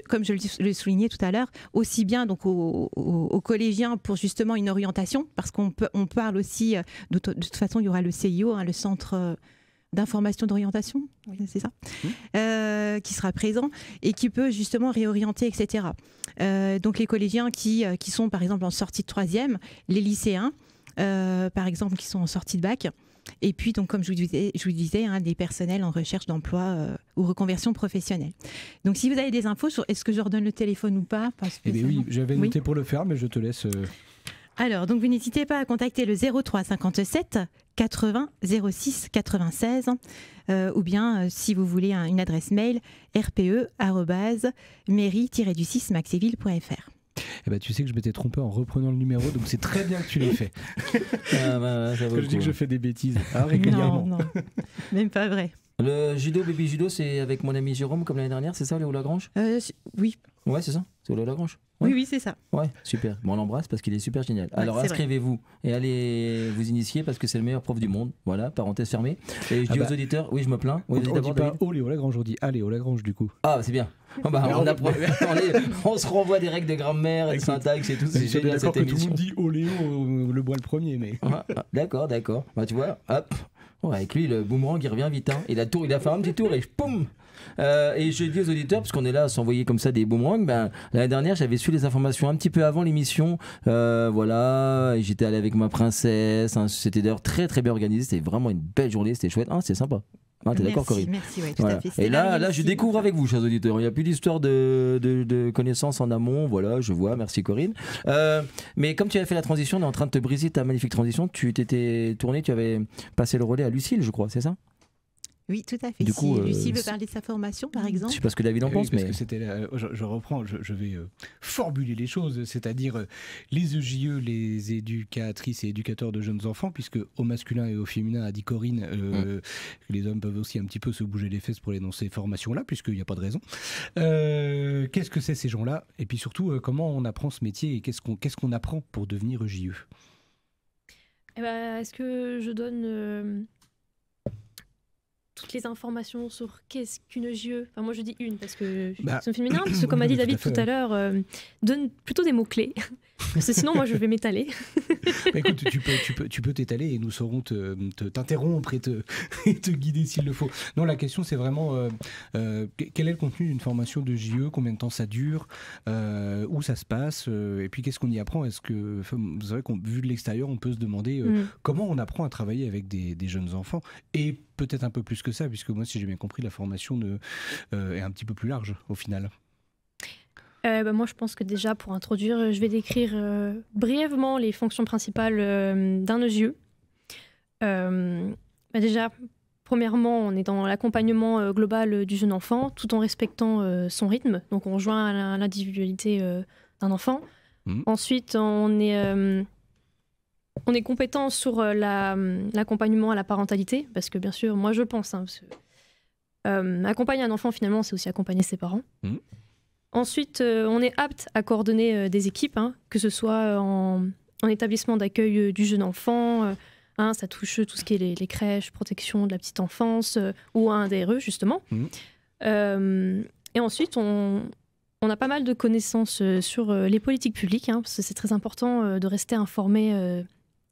comme je le soulignais tout à l'heure, aussi bien donc aux collégiens pour justement une orientation, parce qu'on parle aussi. De toute façon, il y aura le CIO, le centre d'information d'orientation, c'est ça, qui sera présent et qui peut justement réorienter, etc. Donc les collégiens qui sont par exemple en sortie de 3e, les lycéens par exemple qui sont en sortie de bac, et puis donc comme je vous disais des personnels en recherche d'emploi ou reconversion professionnelle. Donc si vous avez des infos sur est-ce que je redonne le téléphone ou pas, oui, j'avais noté pour le faire, mais je te laisse. Alors, donc vous n'hésitez pas à contacter le 03 57 80 06 96 ou bien si vous voulez une adresse mail rpe@mairie-du6maxéville.fr. Eh ben, tu sais que je m'étais trompé en reprenant le numéro, donc c'est très bien que tu l'aies fait. Je dis que je fais des bêtises régulièrement. Non, même pas vrai. Le judo, baby judo, c'est avec mon ami Jérôme comme l'année dernière, c'est ça, Léo Lagrange? Oui. Ouais, c'est ça, c'est Léo Lagrange. Ouais. Oui, c'est ça. Ouais, super. Bon, on l'embrasse parce qu'il est super génial. Alors inscrivez-vous et allez vous initier parce que c'est le meilleur prof du monde. Voilà, parenthèse fermée. Et je dis aux auditeurs, oui, je me plains. On dit pas Léo Lagrange, on dit Léo Lagrange du coup. Ah, c'est bien. On se renvoie des règles de grammaire et de syntaxe et tout. C'est génial cette émission. Tout le monde dit Léo, le bois le premier, mais. D'accord. Bah, tu vois, hop. Ouais, avec lui, le boomerang, il revient vite. Hein. Il a fait un petit tour et poum. Et je dis aux auditeurs, parce qu'on est là à s'envoyer comme ça des boomerangs, l'année dernière j'avais su les informations un petit peu avant l'émission, voilà, et j'étais allé avec ma princesse, hein, c'était d'ailleurs très très bien organisé, c'était vraiment une belle journée, c'était chouette, c'était sympa. T'es d'accord, Corinne? Merci, ouais, tout à fait. Et là, je découvre avec vous, chers auditeurs. Il n'y a plus d'histoire de connaissances en amont. Voilà, je vois. Merci, Corinne. Mais comme tu avais fait la transition, on est en train de te briser ta magnifique transition. Tu t'étais tourné, tu avais passé le relais à Lucille, je crois, c'est ça? Oui, tout à fait. Du coup, Lucie veut parler de sa formation, par exemple. Je sais pas ce que David en pense, mais. Parce que je reprends, je vais formuler les choses, c'est-à-dire les EJE, les éducatrices et éducateurs de jeunes enfants, puisque au masculin et au féminin, a dit Corinne, les hommes peuvent aussi un petit peu se bouger les fesses pour aller dans ces formations-là, puisqu'il n'y a pas de raison. Qu'est-ce que c'est ces gens-là? Et puis surtout, comment on apprend ce métier et qu'est-ce qu'on apprend pour devenir EJE? Est-ce que je donne toutes les informations sur qu'est-ce qu'une EJE? Enfin, moi je dis une parce que c'est féminin, parce que comme a dit David tout à l'heure, donne plutôt des mots-clés. Parce que sinon, moi, je vais m'étaler. Écoute, tu peux t'étaler et nous saurons t'interrompre et te guider s'il le faut. Non, la question, c'est vraiment quel est le contenu d'une formation de JE, combien de temps ça dure, où ça se passe, et puis qu'est-ce qu'on y apprend. Est-ce que, vous savez, vu de l'extérieur, on peut se demander comment on apprend à travailler avec des jeunes enfants, et peut-être un peu plus que ça, puisque moi, si j'ai bien compris, la formation est un petit peu plus large au final. Moi, je pense que déjà, pour introduire, je vais décrire brièvement les fonctions principales d'un EJE. Déjà, premièrement, on est dans l'accompagnement global du jeune enfant, tout en respectant son rythme. Donc, on rejoint à l'individualité d'un enfant. Ensuite, on est compétent sur l'accompagnement à la parentalité, parce que bien sûr, moi, je pense, accompagner un enfant, finalement, c'est aussi accompagner ses parents. Ensuite, on est apte à coordonner des équipes, que ce soit en établissement d'accueil du jeune enfant, ça touche tout ce qui est les crèches, protection de la petite enfance, ou un DRE, justement. Et ensuite, on a pas mal de connaissances sur les politiques publiques, parce que c'est très important de rester informé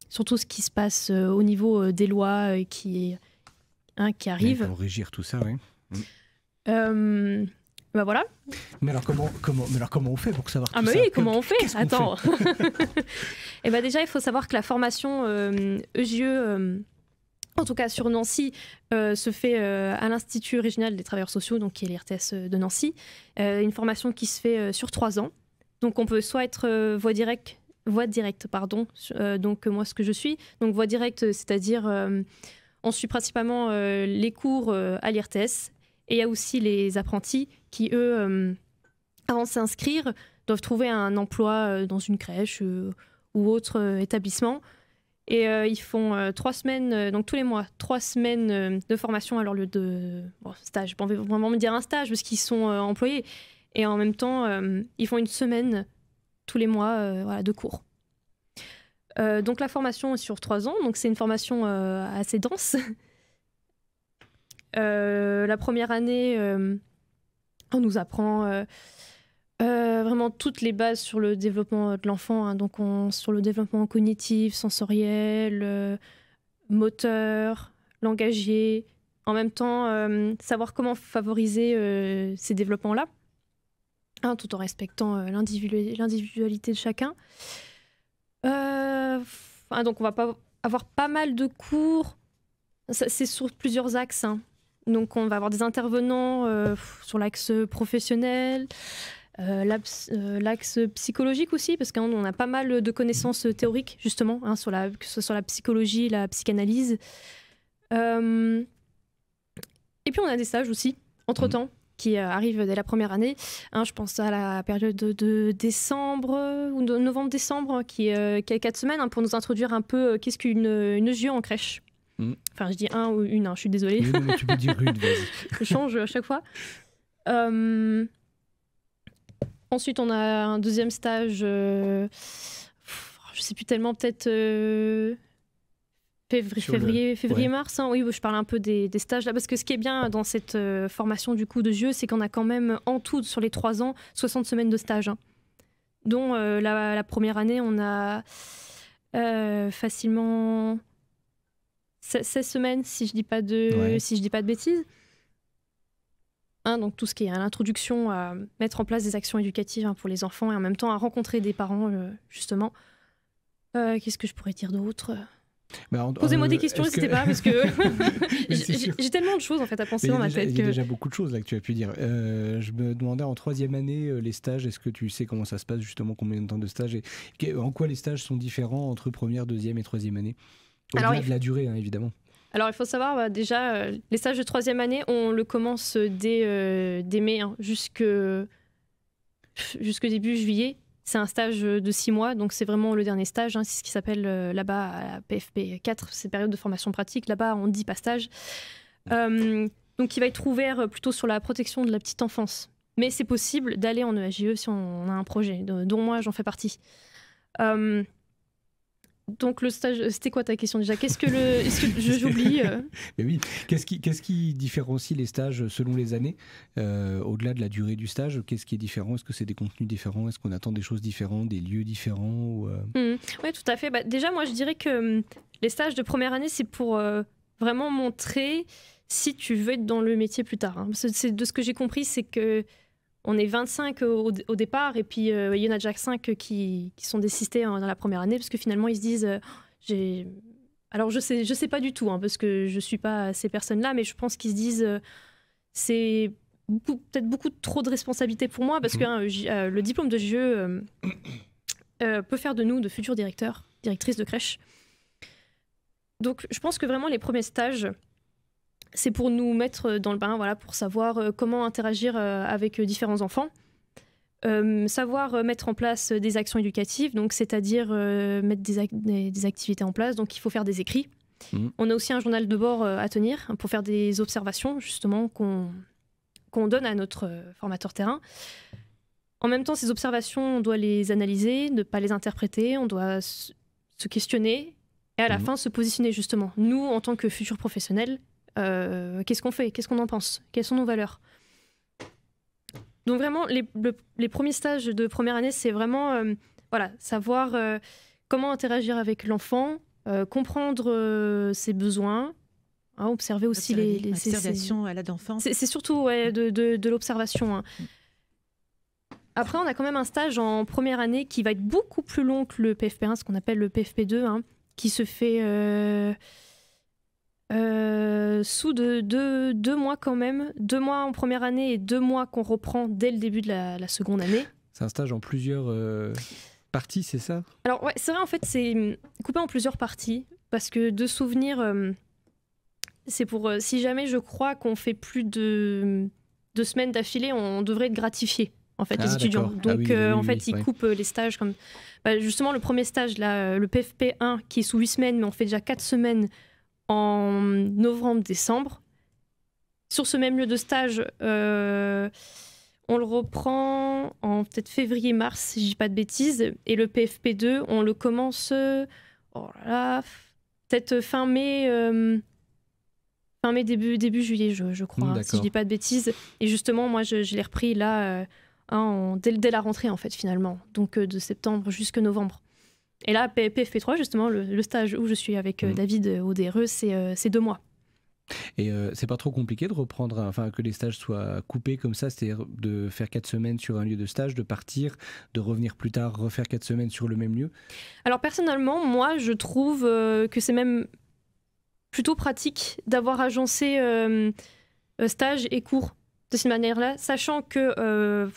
sur tout ce qui se passe au niveau des lois qui arrivent. Pour régir tout ça, oui. Voilà. Mais alors comment on fait pour savoir tout ça? Ah bah oui, comment on fait? Attends. Et bah déjà, il faut savoir que la formation EJE, en tout cas sur Nancy, se fait à l'Institut régional des travailleurs sociaux, donc qui est l'IRTS de Nancy. Une formation qui se fait sur 3 ans. Donc on peut soit être voie directe, donc moi ce que je suis. Donc voie directe, c'est-à-dire on suit principalement les cours à l'IRTS. Et il y a aussi les apprentis qui, eux, avant de s'inscrire, doivent trouver un emploi dans une crèche ou autre établissement. Et ils font 3 semaines, donc tous les mois, 3 semaines de formation à leur lieu de stage. On va vraiment me dire un stage parce qu'ils sont employés. Et en même temps, ils font 1 semaine tous les mois de cours. Donc la formation est sur 3 ans, donc c'est une formation assez dense. La première année, on nous apprend vraiment toutes les bases sur le développement de l'enfant, donc sur le développement cognitif, sensoriel, moteur, langagier. En même temps, savoir comment favoriser ces développements-là, tout en respectant l'individualité de chacun. Donc on va avoir pas mal de cours. C'est sur plusieurs axes. Donc on va avoir des intervenants sur l'axe professionnel, l'axe psychologique aussi, parce qu'on a pas mal de connaissances théoriques justement, que ce soit sur la psychologie, la psychanalyse. Et puis on a des stages aussi, entre-temps, qui arrivent dès la première année. Je pense à la période de décembre ou de novembre-décembre, qui a 4 semaines, pour nous introduire un peu qu'est-ce qu'une EJE en crèche. Enfin, je dis un ou une, je suis désolée. Oui, mais tu peux dire une, vas-y. Je change à chaque fois. Ensuite, on a un deuxième stage, je sais plus tellement, peut-être février-mars. Oui, je parle un peu des stages là, parce que ce qui est bien dans cette formation du coup de JE, c'est qu'on a quand même en tout, sur les 3 ans, 60 semaines de stage. Dont la première année, on a facilement 16 semaines, si je dis pas de bêtises. Donc tout ce qui est à l'introduction, à mettre en place des actions éducatives pour les enfants et en même temps à rencontrer des parents, justement. Qu'est-ce que je pourrais dire d'autre? Posez-moi des questions, n'hésitez pas, parce que j'ai tellement de choses en fait à penser dans ma tête. Il y a déjà beaucoup de choses là que tu as pu dire. Je me demandais en 3e année, les stages, est-ce que tu sais comment ça se passe justement, combien de temps de stage et en quoi les stages sont différents entre 1re, 2e et 3e année? Au-delà de la durée, évidemment. Alors, il faut savoir, déjà, les stages de 3e année, on le commence dès mai, jusque début juillet. C'est un stage de 6 mois, donc c'est vraiment le dernier stage. C'est ce qui s'appelle là-bas à la PFP 4, c'est période de formation pratique. Là-bas, on ne dit pas stage. Donc, il va être ouvert plutôt sur la protection de la petite enfance. Mais c'est possible d'aller en EAJE si on a un projet, dont moi, j'en fais partie. Donc le stage, c'était quoi ta question déjà? Est-ce que j'oublie Mais oui, qu'est-ce qui différencie les stages selon les années, au-delà de la durée du stage? Qu'est-ce qui est différent? Est-ce que c'est des contenus différents? Est-ce qu'on attend des choses différentes, des lieux différents ou Oui, tout à fait. Déjà, moi, je dirais que les stages de première année, c'est pour vraiment montrer si tu veux être dans le métier plus tard. Hein. De ce que j'ai compris, c'est que on est 25 au départ, et puis il y en a déjà 5 qui sont désistés dans la première année, parce que finalement, ils se disent... Alors, je sais pas du tout, hein, parce que je suis pas ces personnes-là, mais je pense qu'ils se disent... c'est peut-être beaucoup trop de responsabilités pour moi, parce que le diplôme de GE peut faire de nous de futurs directrices de crèche. Donc, je pense que vraiment, les premiers stages... c'est pour nous mettre dans le bain, voilà, pour savoir comment interagir avec différents enfants, savoir mettre en place des actions éducatives, donc c'est-à-dire mettre des activités en place. Donc il faut faire des écrits. On a aussi un journal de bord à tenir pour faire des observations justement qu'on donne à notre formateur terrain. En même temps, ces observations, on doit les analyser, ne pas les interpréter, on doit se questionner et à la fin se positionner justement. Nous, en tant que futurs professionnels, qu'est-ce qu'on fait? Qu'est-ce qu'on en pense? Quelles sont nos valeurs? Donc vraiment, les premiers stages de première année, c'est vraiment savoir comment interagir avec l'enfant, comprendre ses besoins, hein, observer aussi l'observation à l'âge d'enfant. C'est surtout de l'observation. Hein. Après, on a quand même un stage en première année qui va être beaucoup plus long que le PFP1, ce qu'on appelle le PFP2, hein, qui se fait... sous de 2 mois quand même, 2 mois en première année et 2 mois qu'on reprend dès le début de la seconde année. C'est un stage en plusieurs parties, c'est ça? Alors ouais, c'est vrai, en fait c'est coupé en plusieurs parties, parce que de souvenirs, c'est pour si jamais je crois qu'on fait plus de 2 semaines d'affilée, on devrait être gratifié en fait, les étudiants. Donc en fait ils coupent les stages comme justement le premier stage là, le PFP1 qui est sous 8 semaines, mais on fait déjà 4 semaines en novembre-décembre. Sur ce même lieu de stage, on le reprend en peut-être février-mars, si je dis pas de bêtises. Et le PFP2, on le commence peut-être fin mai, début juillet, je crois, hein, si je dis pas de bêtises. Et justement, moi, je l'ai repris là, dès la rentrée, en fait, finalement. Donc de septembre jusqu'à novembre. Et là, PFP3, justement, le stage où je suis avec David au DRE, c'est 2 mois. Et c'est pas trop compliqué de reprendre, que les stages soient coupés comme ça, c'est-à-dire de faire 4 semaines sur un lieu de stage, de partir, de revenir plus tard, refaire 4 semaines sur le même lieu? Alors personnellement, moi, je trouve que c'est même plutôt pratique d'avoir agencé stage et cours de cette manière-là, sachant que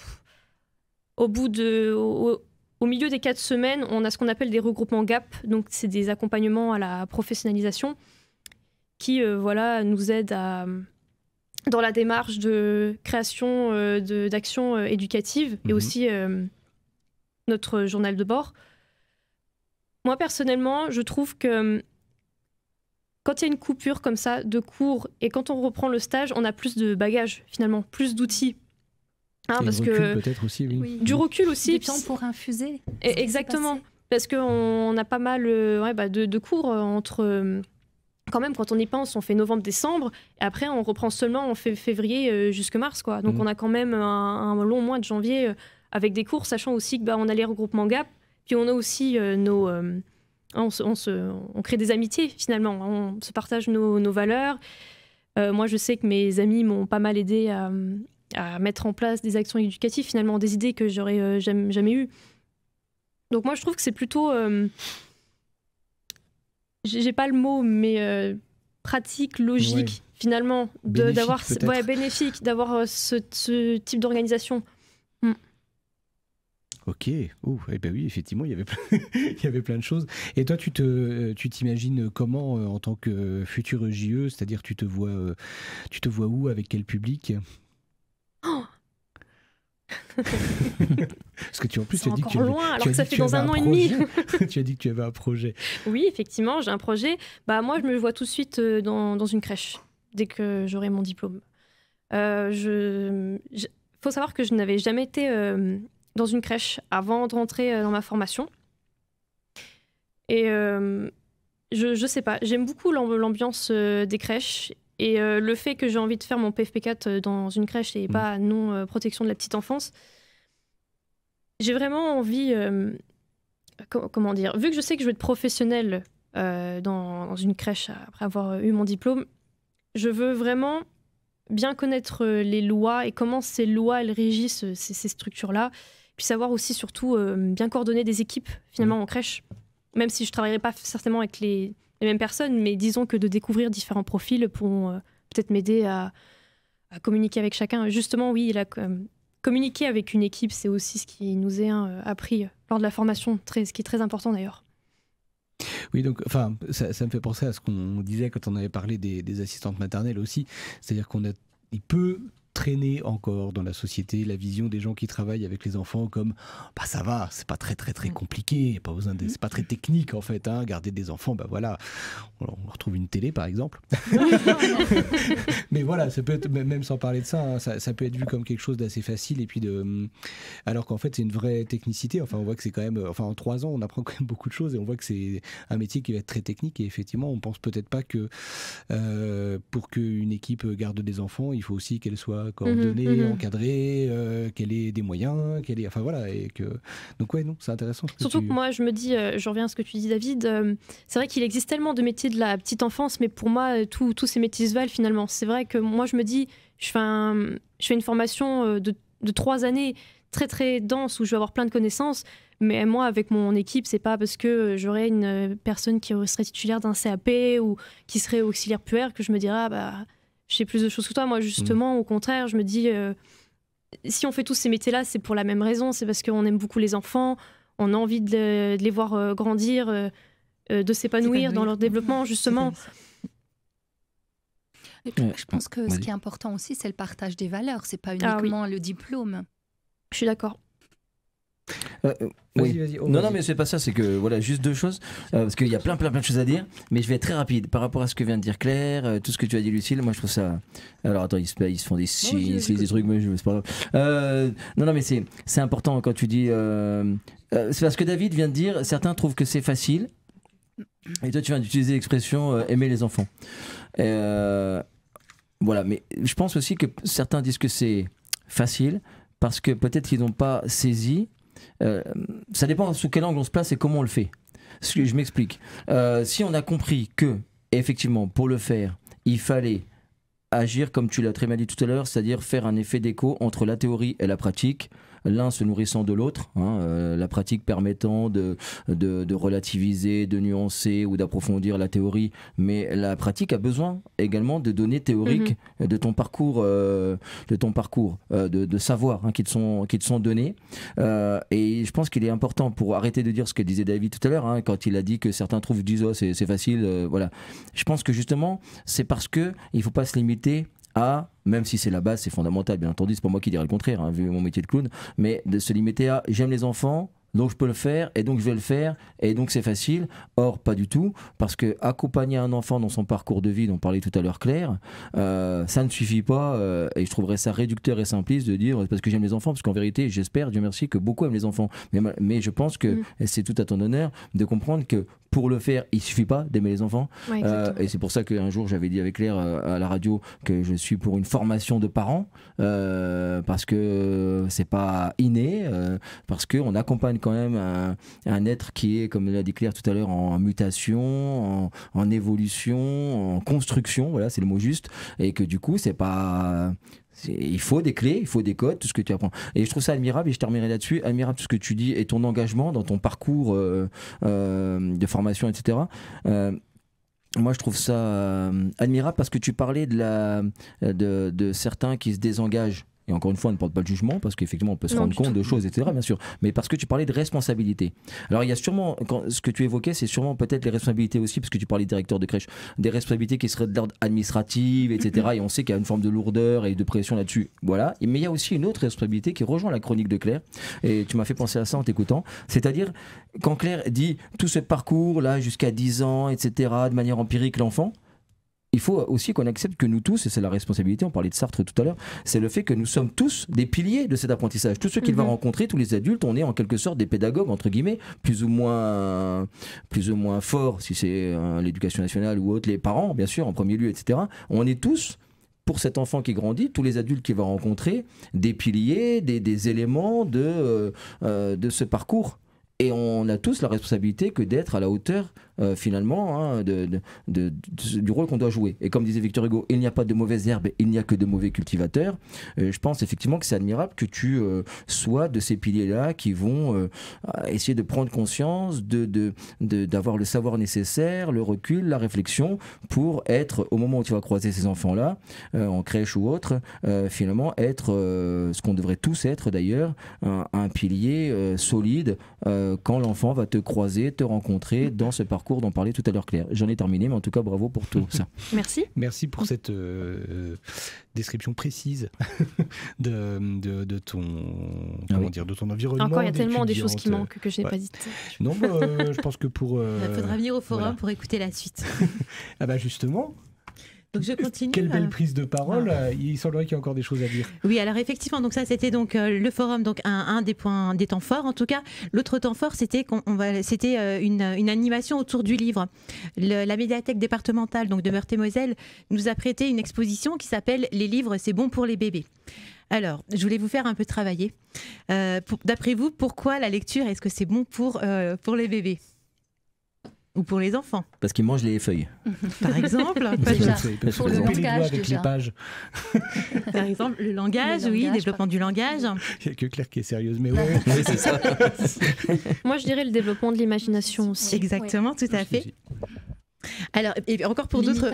au milieu des 4 semaines, on a ce qu'on appelle des regroupements GAP, donc c'est des accompagnements à la professionnalisation qui nous aident dans la démarche de création d'actions éducatives et aussi notre journal de bord. Moi, personnellement, je trouve que quand il y a une coupure comme ça de cours et quand on reprend le stage, on a plus de bagages, finalement, plus d'outils. Hein, parce recul, que peut-être aussi, oui. Du recul aussi. Du temps pour infuser. Exactement. Parce qu'on a pas mal de cours entre... quand même, quand on y pense, on fait novembre-décembre, et après on reprend seulement en février jusque mars, quoi. Donc on a quand même un long mois de janvier avec des cours, sachant aussi qu'on a les regroupements GAP, puis on a aussi on crée des amitiés finalement, on se partage nos valeurs. Moi je sais que mes amis m'ont pas mal aidé à mettre en place des actions éducatives, finalement des idées que j'aurais jamais eues. Donc moi je trouve que c'est plutôt... j'ai pas le mot, mais pratique, logique, finalement, d'avoir bénéfique, d'avoir ce type d'organisation. Ok, eh ben oui, effectivement, il y avait plein de choses. Et toi, tu t'imagines comment en tant que futur JE, c'est-à-dire tu te vois où, avec quel public? Parce que tu as dit que tu avais, loin, alors que ça fait dans 1 an et demi. Tu as dit que tu avais un projet. Oui, effectivement, j'ai un projet. Moi, je me vois tout de suite dans une crèche, dès que j'aurai mon diplôme. Faut savoir que je n'avais jamais été dans une crèche avant de rentrer dans ma formation. Et je sais pas, j'aime beaucoup l'ambiance des crèches. Et le fait que j'ai envie de faire mon PFP4 dans une crèche et pas non protection de la petite enfance, j'ai vraiment envie, comment dire, vu que je sais que je veux être professionnelle dans une crèche après avoir eu mon diplôme, je veux vraiment bien connaître les lois et comment ces lois elles régissent ces structures-là, puis savoir aussi surtout bien coordonner des équipes finalement en crèche, même si je ne travaillerai pas certainement avec les mêmes personnes, mais disons que de découvrir différents profils pour peut-être m'aider à communiquer avec chacun. Justement, oui, communiquer avec une équipe, c'est aussi ce qui nous est appris lors de la formation, ce qui est très important d'ailleurs. Oui, donc, enfin, ça me fait penser à ce qu'on disait quand on avait parlé des assistantes maternelles aussi. C'est-à-dire il peut traîner encore dans la société la vision des gens qui travaillent avec les enfants comme bah ça va, c'est pas très compliqué, pas besoin c'est pas très technique en fait, hein, garder des enfants, bah voilà, on retrouve une télé par exemple. Mais voilà, ça peut être, même sans parler de ça, hein, ça peut être vu comme quelque chose d'assez facile et puis alors qu'en fait c'est une vraie technicité. Enfin on voit que c'est quand même, en 3 ans on apprend quand même beaucoup de choses et on voit que c'est un métier qui va être très technique et effectivement on pense peut-être pas que pour qu'une équipe garde des enfants il faut aussi qu'elle soit coordonnée, encadrée, qu'elle ait des moyens, enfin voilà, et que donc ouais, non, c'est intéressant. Surtout que moi je me dis, je reviens à ce que tu dis David, c'est vrai qu'il existe tellement de métiers de la petite enfance, mais pour moi tous ces métiers se valent finalement. C'est vrai que moi je me dis, je fais une formation de 3 années très très dense où je vais avoir plein de connaissances, mais moi avec mon équipe c'est pas parce que j'aurais une personne qui serait titulaire d'un CAP ou qui serait auxiliaire puère que je me dirais je sais plus de choses que toi. Moi, justement, au contraire, je me dis, si on fait tous ces métiers-là, c'est pour la même raison. C'est parce qu'on aime beaucoup les enfants, on a envie de les voir grandir, de s'épanouir dans leur développement, justement. Et puis, je pense que ce qui est important aussi, c'est le partage des valeurs. C'est pas uniquement le diplôme. Je suis d'accord. Oui. Vas-y. Non, mais c'est pas ça, c'est que voilà, juste 2 choses, parce qu'il y a plein de choses à dire, mais je vais être très rapide par rapport à ce que vient de dire Claire, tout ce que tu as dit Lucille. Moi je trouve ça. Alors attends, ils se font des signes, ils se disent des trucs, mais c'est pas grave. Non, mais c'est important quand tu dis. C'est parce que David vient de dire, certains trouvent que c'est facile, et toi tu viens d'utiliser l'expression aimer les enfants. Voilà, mais je pense aussi que certains disent que c'est facile parce que peut-être qu'ils n'ont pas saisi. Ça dépend sous quel angle on se place et comment on le fait. Je m'explique. Si on a compris que, effectivement, pour le faire, il fallait agir comme tu l'as très bien dit tout à l'heure, c'est-à-dire faire un effet d'écho entre la théorie et la pratique, l'un se nourrissant de l'autre, la pratique permettant de relativiser, de nuancer ou d'approfondir la théorie, mais la pratique a besoin également de données théoriques de ton parcours, de savoir qui te sont donnés. Et je pense qu'il est important, pour arrêter de dire ce que disait David tout à l'heure, quand il a dit que certains disent oh, c'est facile, voilà. Je pense que justement c'est parce que il faut pas se limiter à, même si c'est la base, c'est fondamental, bien entendu, c'est pas moi qui dirais le contraire, vu mon métier de clown, mais de se limiter à j'aime les enfants, donc je peux le faire, et donc je vais le faire, et donc c'est facile. Or, pas du tout, parce que accompagner un enfant dans son parcours de vie, dont parlait tout à l'heure Claire, ça ne suffit pas, et je trouverais ça réducteur et simpliste de dire parce que j'aime les enfants, parce qu'en vérité, j'espère, Dieu merci, que beaucoup aiment les enfants. Mais je pense que, et c'est tout à ton honneur, de comprendre que pour le faire, il suffit pas d'aimer les enfants. Ouais, et c'est pour ça qu'un jour, j'avais dit avec Claire à la radio que je suis pour une formation de parents, parce que c'est pas inné, parce qu'on accompagne quand même un être qui est, comme l'a dit Claire tout à l'heure, en mutation, en évolution, en construction, voilà, c'est le mot juste, et que du coup, c'est pas... Il faut des clés, il faut des codes, tout ce que tu apprends. Et je trouve ça admirable, et je terminerai là-dessus, admirable tout ce que tu dis et ton engagement dans ton parcours de formation, etc. Moi, je trouve ça admirable parce que tu parlais de certains qui se désengagent. Et encore une fois, on ne porte pas le jugement parce qu'effectivement, on peut se rendre compte de choses, etc. Bien sûr. Mais parce que tu parlais de responsabilité. Alors, il y a sûrement, ce que tu évoquais, c'est sûrement peut-être les responsabilités aussi, parce que tu parlais de directeur de crèche, des responsabilités qui seraient de l'ordre administratif, etc. Et on sait qu'il y a une forme de lourdeur et de pression là-dessus. Voilà. Mais il y a aussi une autre responsabilité qui rejoint la chronique de Claire. Et tu m'as fait penser à ça en t'écoutant. C'est-à-dire, quand Claire dit tout ce parcours-là jusqu'à 10 ans, etc., de manière empirique, l'enfant, il faut aussi qu'on accepte que nous tous, et c'est la responsabilité, on parlait de Sartre tout à l'heure, c'est le fait que nous sommes tous des piliers de cet apprentissage. Tous ceux qu'il va rencontrer, tous les adultes, on est en quelque sorte des pédagogues, entre guillemets, plus ou moins forts, si c'est l'éducation nationale ou autre, les parents, bien sûr, en premier lieu, etc. On est tous, pour cet enfant qui grandit, tous les adultes qu'il va rencontrer, des piliers, des éléments de ce parcours. Et on a tous la responsabilité que d'être à la hauteur, finalement, du rôle qu'on doit jouer. Et comme disait Victor Hugo, il n'y a pas de mauvaises herbes, il n'y a que de mauvais cultivateurs. Je pense effectivement que c'est admirable que tu sois de ces piliers-là qui vont essayer de prendre conscience, d'avoir le savoir nécessaire, le recul, la réflexion, pour être, au moment où tu vas croiser ces enfants-là, en crèche ou autre, finalement être ce qu'on devrait tous être d'ailleurs, un pilier solide quand l'enfant va te croiser, te rencontrer dans ce parcours dont parlait tout à l'heure Claire. J'en ai terminé, mais en tout cas bravo pour tout ça. Merci. Merci pour cette description précise de ton de ton environnement. Encore, il y a tellement des choses qui manquent que je n'ai pas dites. Non, je pense que pour. Il faudra venir au forum pour écouter la suite. Ah bah justement. Donc je continue. Quelle belle prise de parole. Il semblerait qu'il y a encore des choses à dire. Oui, alors effectivement, donc ça c'était donc le forum, donc un des points, des temps forts en tout cas. L'autre temps fort, c'était une animation autour du livre. La médiathèque départementale donc de Meurthe-et-Moselle nous a prêté une exposition qui s'appelle Les livres, c'est bon pour les bébés. Alors, je voulais vous faire un peu travailler. D'après vous, pourquoi la lecture, est-ce que c'est bon pour les bébés ? Ou pour les enfants. Parce qu'ils mangent les feuilles. Par exemple. Pour le langage, avec les pages. Par exemple, le langage, développement du langage. Il n'y a que Claire qui est sérieuse, mais ouais. Oui, c'est ça. Moi, je dirais le développement de l'imagination aussi. Exactement, tout à fait. Alors, et encore pour d'autres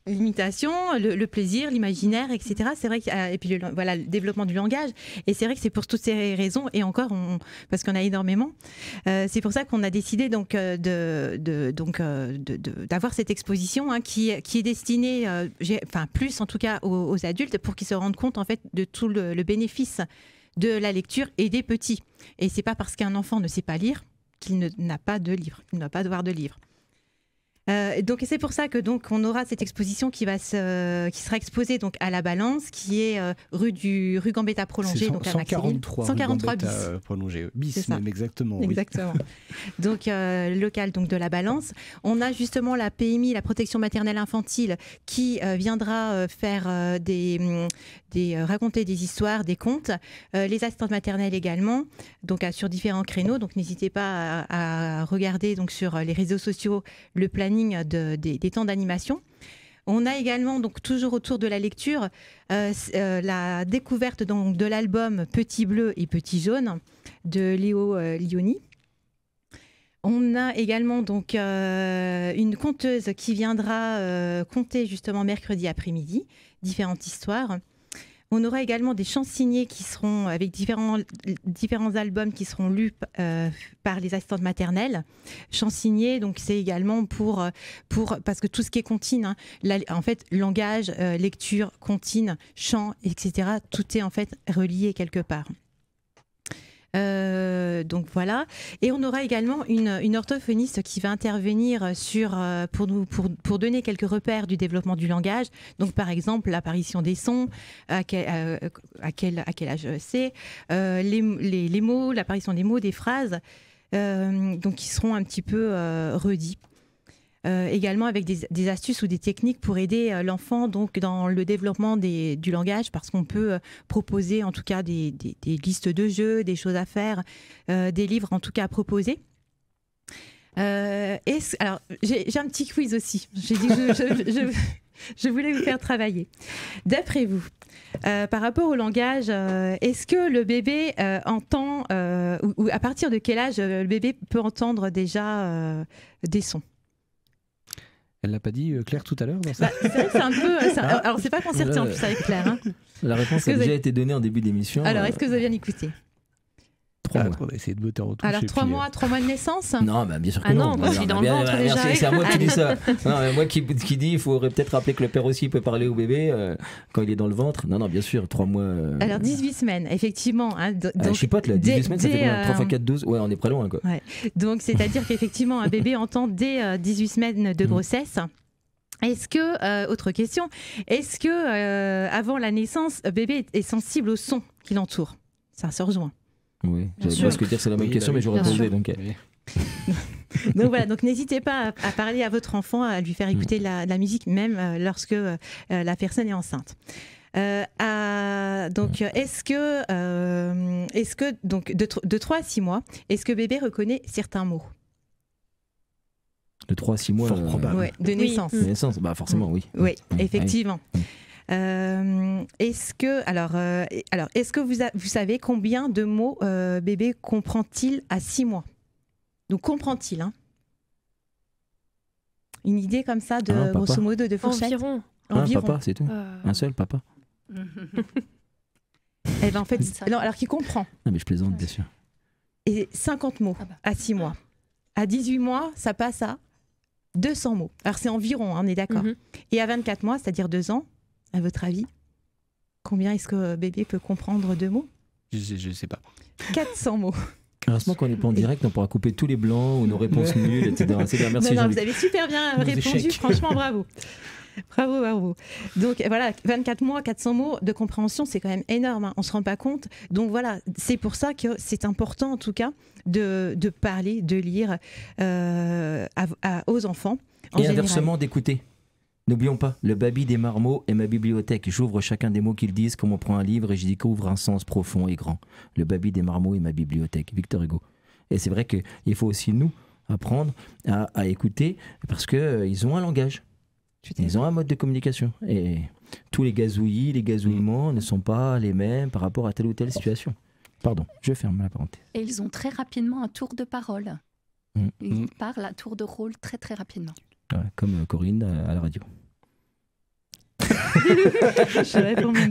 limitations, le plaisir, l'imaginaire, etc. C'est vrai et puis le développement du langage. Et c'est vrai que c'est pour toutes ces raisons, et encore, parce qu'on a énormément. C'est pour ça qu'on a décidé donc d'avoir cette exposition qui est destinée, plus en tout cas aux adultes, pour qu'ils se rendent compte en fait de tout le bénéfice de la lecture et des petits. Et c'est pas parce qu'un enfant ne sait pas lire qu'il n'a pas de livre, qu'il ne doit pas avoir de livre. Donc c'est pour ça que donc on aura cette exposition qui sera exposée donc à la Balance, qui est rue Gambetta prolongée, donc à Maxéville. 143 bis prolongée, bis même exactement. Exactement. Oui. Donc local donc de la Balance. On a justement la PMI, la protection maternelle infantile, qui viendra faire raconter des histoires, des contes. Les assistantes maternelles également, donc sur différents créneaux. Donc n'hésitez pas à regarder donc sur les réseaux sociaux le planning des temps d'animation. On a également, donc toujours autour de la lecture, la découverte donc, de l'album Petit Bleu et Petit Jaune de Léo Lioni. On a également donc une conteuse qui viendra conter justement mercredi après-midi différentes histoires. On aura également des chants-signés qui seront avec différents albums qui seront lus par les assistantes maternelles. Chants-signés, donc c'est également pour parce que tout ce qui est comptine, en fait, langage, lecture, comptine, chant, etc. Tout est en fait relié quelque part. Donc voilà, et on aura également une orthophoniste qui va intervenir pour donner quelques repères du développement du langage. Donc par exemple l'apparition des sons, à quel âge c'est, les mots, l'apparition des mots, des phrases, donc qui seront un petit peu redits. Également avec des astuces ou des techniques pour aider l'enfant donc dans le développement du langage, parce qu'on peut proposer en tout cas des listes de jeux, des choses à faire, des livres en tout cas à proposer. Alors j'ai un petit quiz aussi. J'ai dit que je voulais vous faire travailler. D'après vous, par rapport au langage, est-ce que le bébé entend, ou à partir de quel âge le bébé peut entendre déjà des sons ? Elle l'a pas dit, Claire, tout à l'heure dans ça. C'est vrai que c'est un peu... Alors, c'est pas concerté en plus avec Claire. Hein. La réponse a déjà été donnée en début d'émission. Alors, est-ce que vous avez bien écécouté ? 3 mois. On va essayer de botter en touche. Alors, 3 mois de naissance ? Non, bah, bien sûr que non. Ah non, je suis dans le ventre déjà. C'est à moi que tu dis ça. Non, moi qui dis, il faudrait peut-être rappeler que le père aussi peut parler au bébé quand il est dans le ventre. Non, bien sûr, 3 mois. Alors, 18 semaines, effectivement. Hein, je sais pas, 18 semaines, ça fait combien 3 x 4, 12 Ouais, on est très loin, quoi. Ouais. Donc, c'est-à-dire qu'effectivement, un bébé entend dès 18 semaines de grossesse. Est-ce que, autre question, est-ce que avant la naissance, bébé est sensible au son qui l'entoure? Ça se rejoint. Oui, j'allais presque dire c'est la même question, mais j'aurais posé. Donc voilà, donc n'hésitez pas à parler à votre enfant, à lui faire écouter de la musique, même lorsque la personne est enceinte. Donc, est-ce que donc de 3 à 6 mois, est-ce que bébé reconnaît certains mots? De 3 à 6 mois. Fort probable. Ouais, de naissance. De naissance, bah forcément, oui. Oui, effectivement. Est-ce que vous savez combien de mots bébé comprend-il à 6 mois? Donc comprend-il, hein? Une idée comme ça de grosso modo de fourchette? Environ. Un papa, c'est tout. Un seul papa. Eh ben en fait, non, alors qu'il comprend. Non mais je plaisante, bien sûr. Et 50 mots à 6 mois. À 18 mois, ça passe à 200 mots. Alors c'est environ, hein, on est d'accord. Et à 24 mois, c'est-à-dire 2 ans, à votre avis, combien est-ce que bébé peut comprendre de mots? Je sais pas. 400 mots. Heureusement qu'on n'est pas en direct, on pourra couper tous les blancs ou nos réponses nulles, etc. C'est bien, merci non, vous avez super bien répondu, franchement, bravo. Bravo. Donc voilà, 24 mois, 400 mots de compréhension, c'est quand même énorme, hein. On ne se rend pas compte. Donc voilà, c'est pour ça que c'est important en tout cas de parler, de lire aux enfants. Et inversement, d'écouter. N'oublions pas, le baby des marmots est ma bibliothèque. J'ouvre chacun des mots qu'ils disent, comme on prend un livre et j'y découvre un sens profond et grand. Le baby des marmots est ma bibliothèque. Victor Hugo. Et c'est vrai qu'il faut aussi nous apprendre à écouter parce qu'ils ont un langage. Ils ont un mode de communication. Et tous les gazouillis, les gazouillements ne sont pas les mêmes par rapport à telle ou telle situation. Pardon, je ferme la parenthèse. Et ils ont très rapidement un tour de parole. Ils parlent à tour de rôle très très rapidement. Ouais, comme Corinne à la radio. Je réponds même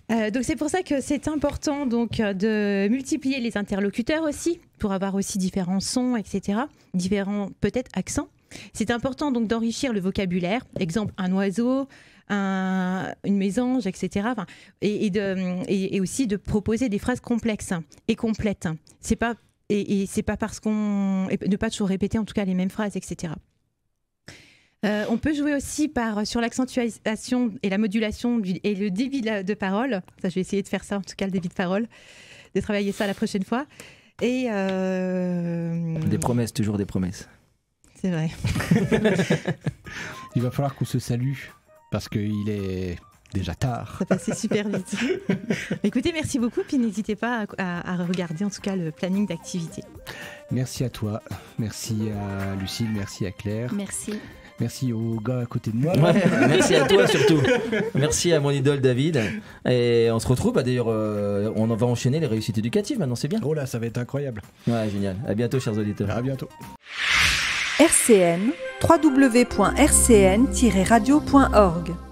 pas. Donc c'est pour ça que c'est important donc de multiplier les interlocuteurs aussi pour avoir aussi différents sons, etc. Différents peut-être accents. C'est important donc d'enrichir le vocabulaire. Exemple, un oiseau, une mésange, etc. Enfin, et aussi de proposer des phrases complexes et complètes. C'est pas parce qu'on ne pas toujours répéter en tout cas les mêmes phrases, etc. On peut jouer aussi sur l'accentuation et la modulation et le débit de parole. Ça, je vais essayer de faire ça, en tout cas le débit de parole, de travailler ça la prochaine fois. Et des promesses, toujours des promesses. C'est vrai. Il va falloir qu'on se salue parce qu'il est déjà tard. Ça passait super vite. Écoutez, merci beaucoup. Puis n'hésitez pas à regarder en tout cas le planning d'activité. Merci à toi. Merci à Lucille. Merci à Claire. Merci. Merci au gars à côté de moi. Ouais, merci à toi surtout. Merci à mon idole David. Et on se retrouve. D'ailleurs, on va enchaîner les réussites éducatives maintenant, c'est bien. Oh là, ça va être incroyable. Ouais, génial. À bientôt, chers auditeurs. À bientôt. RCN, www.rcn-radio.org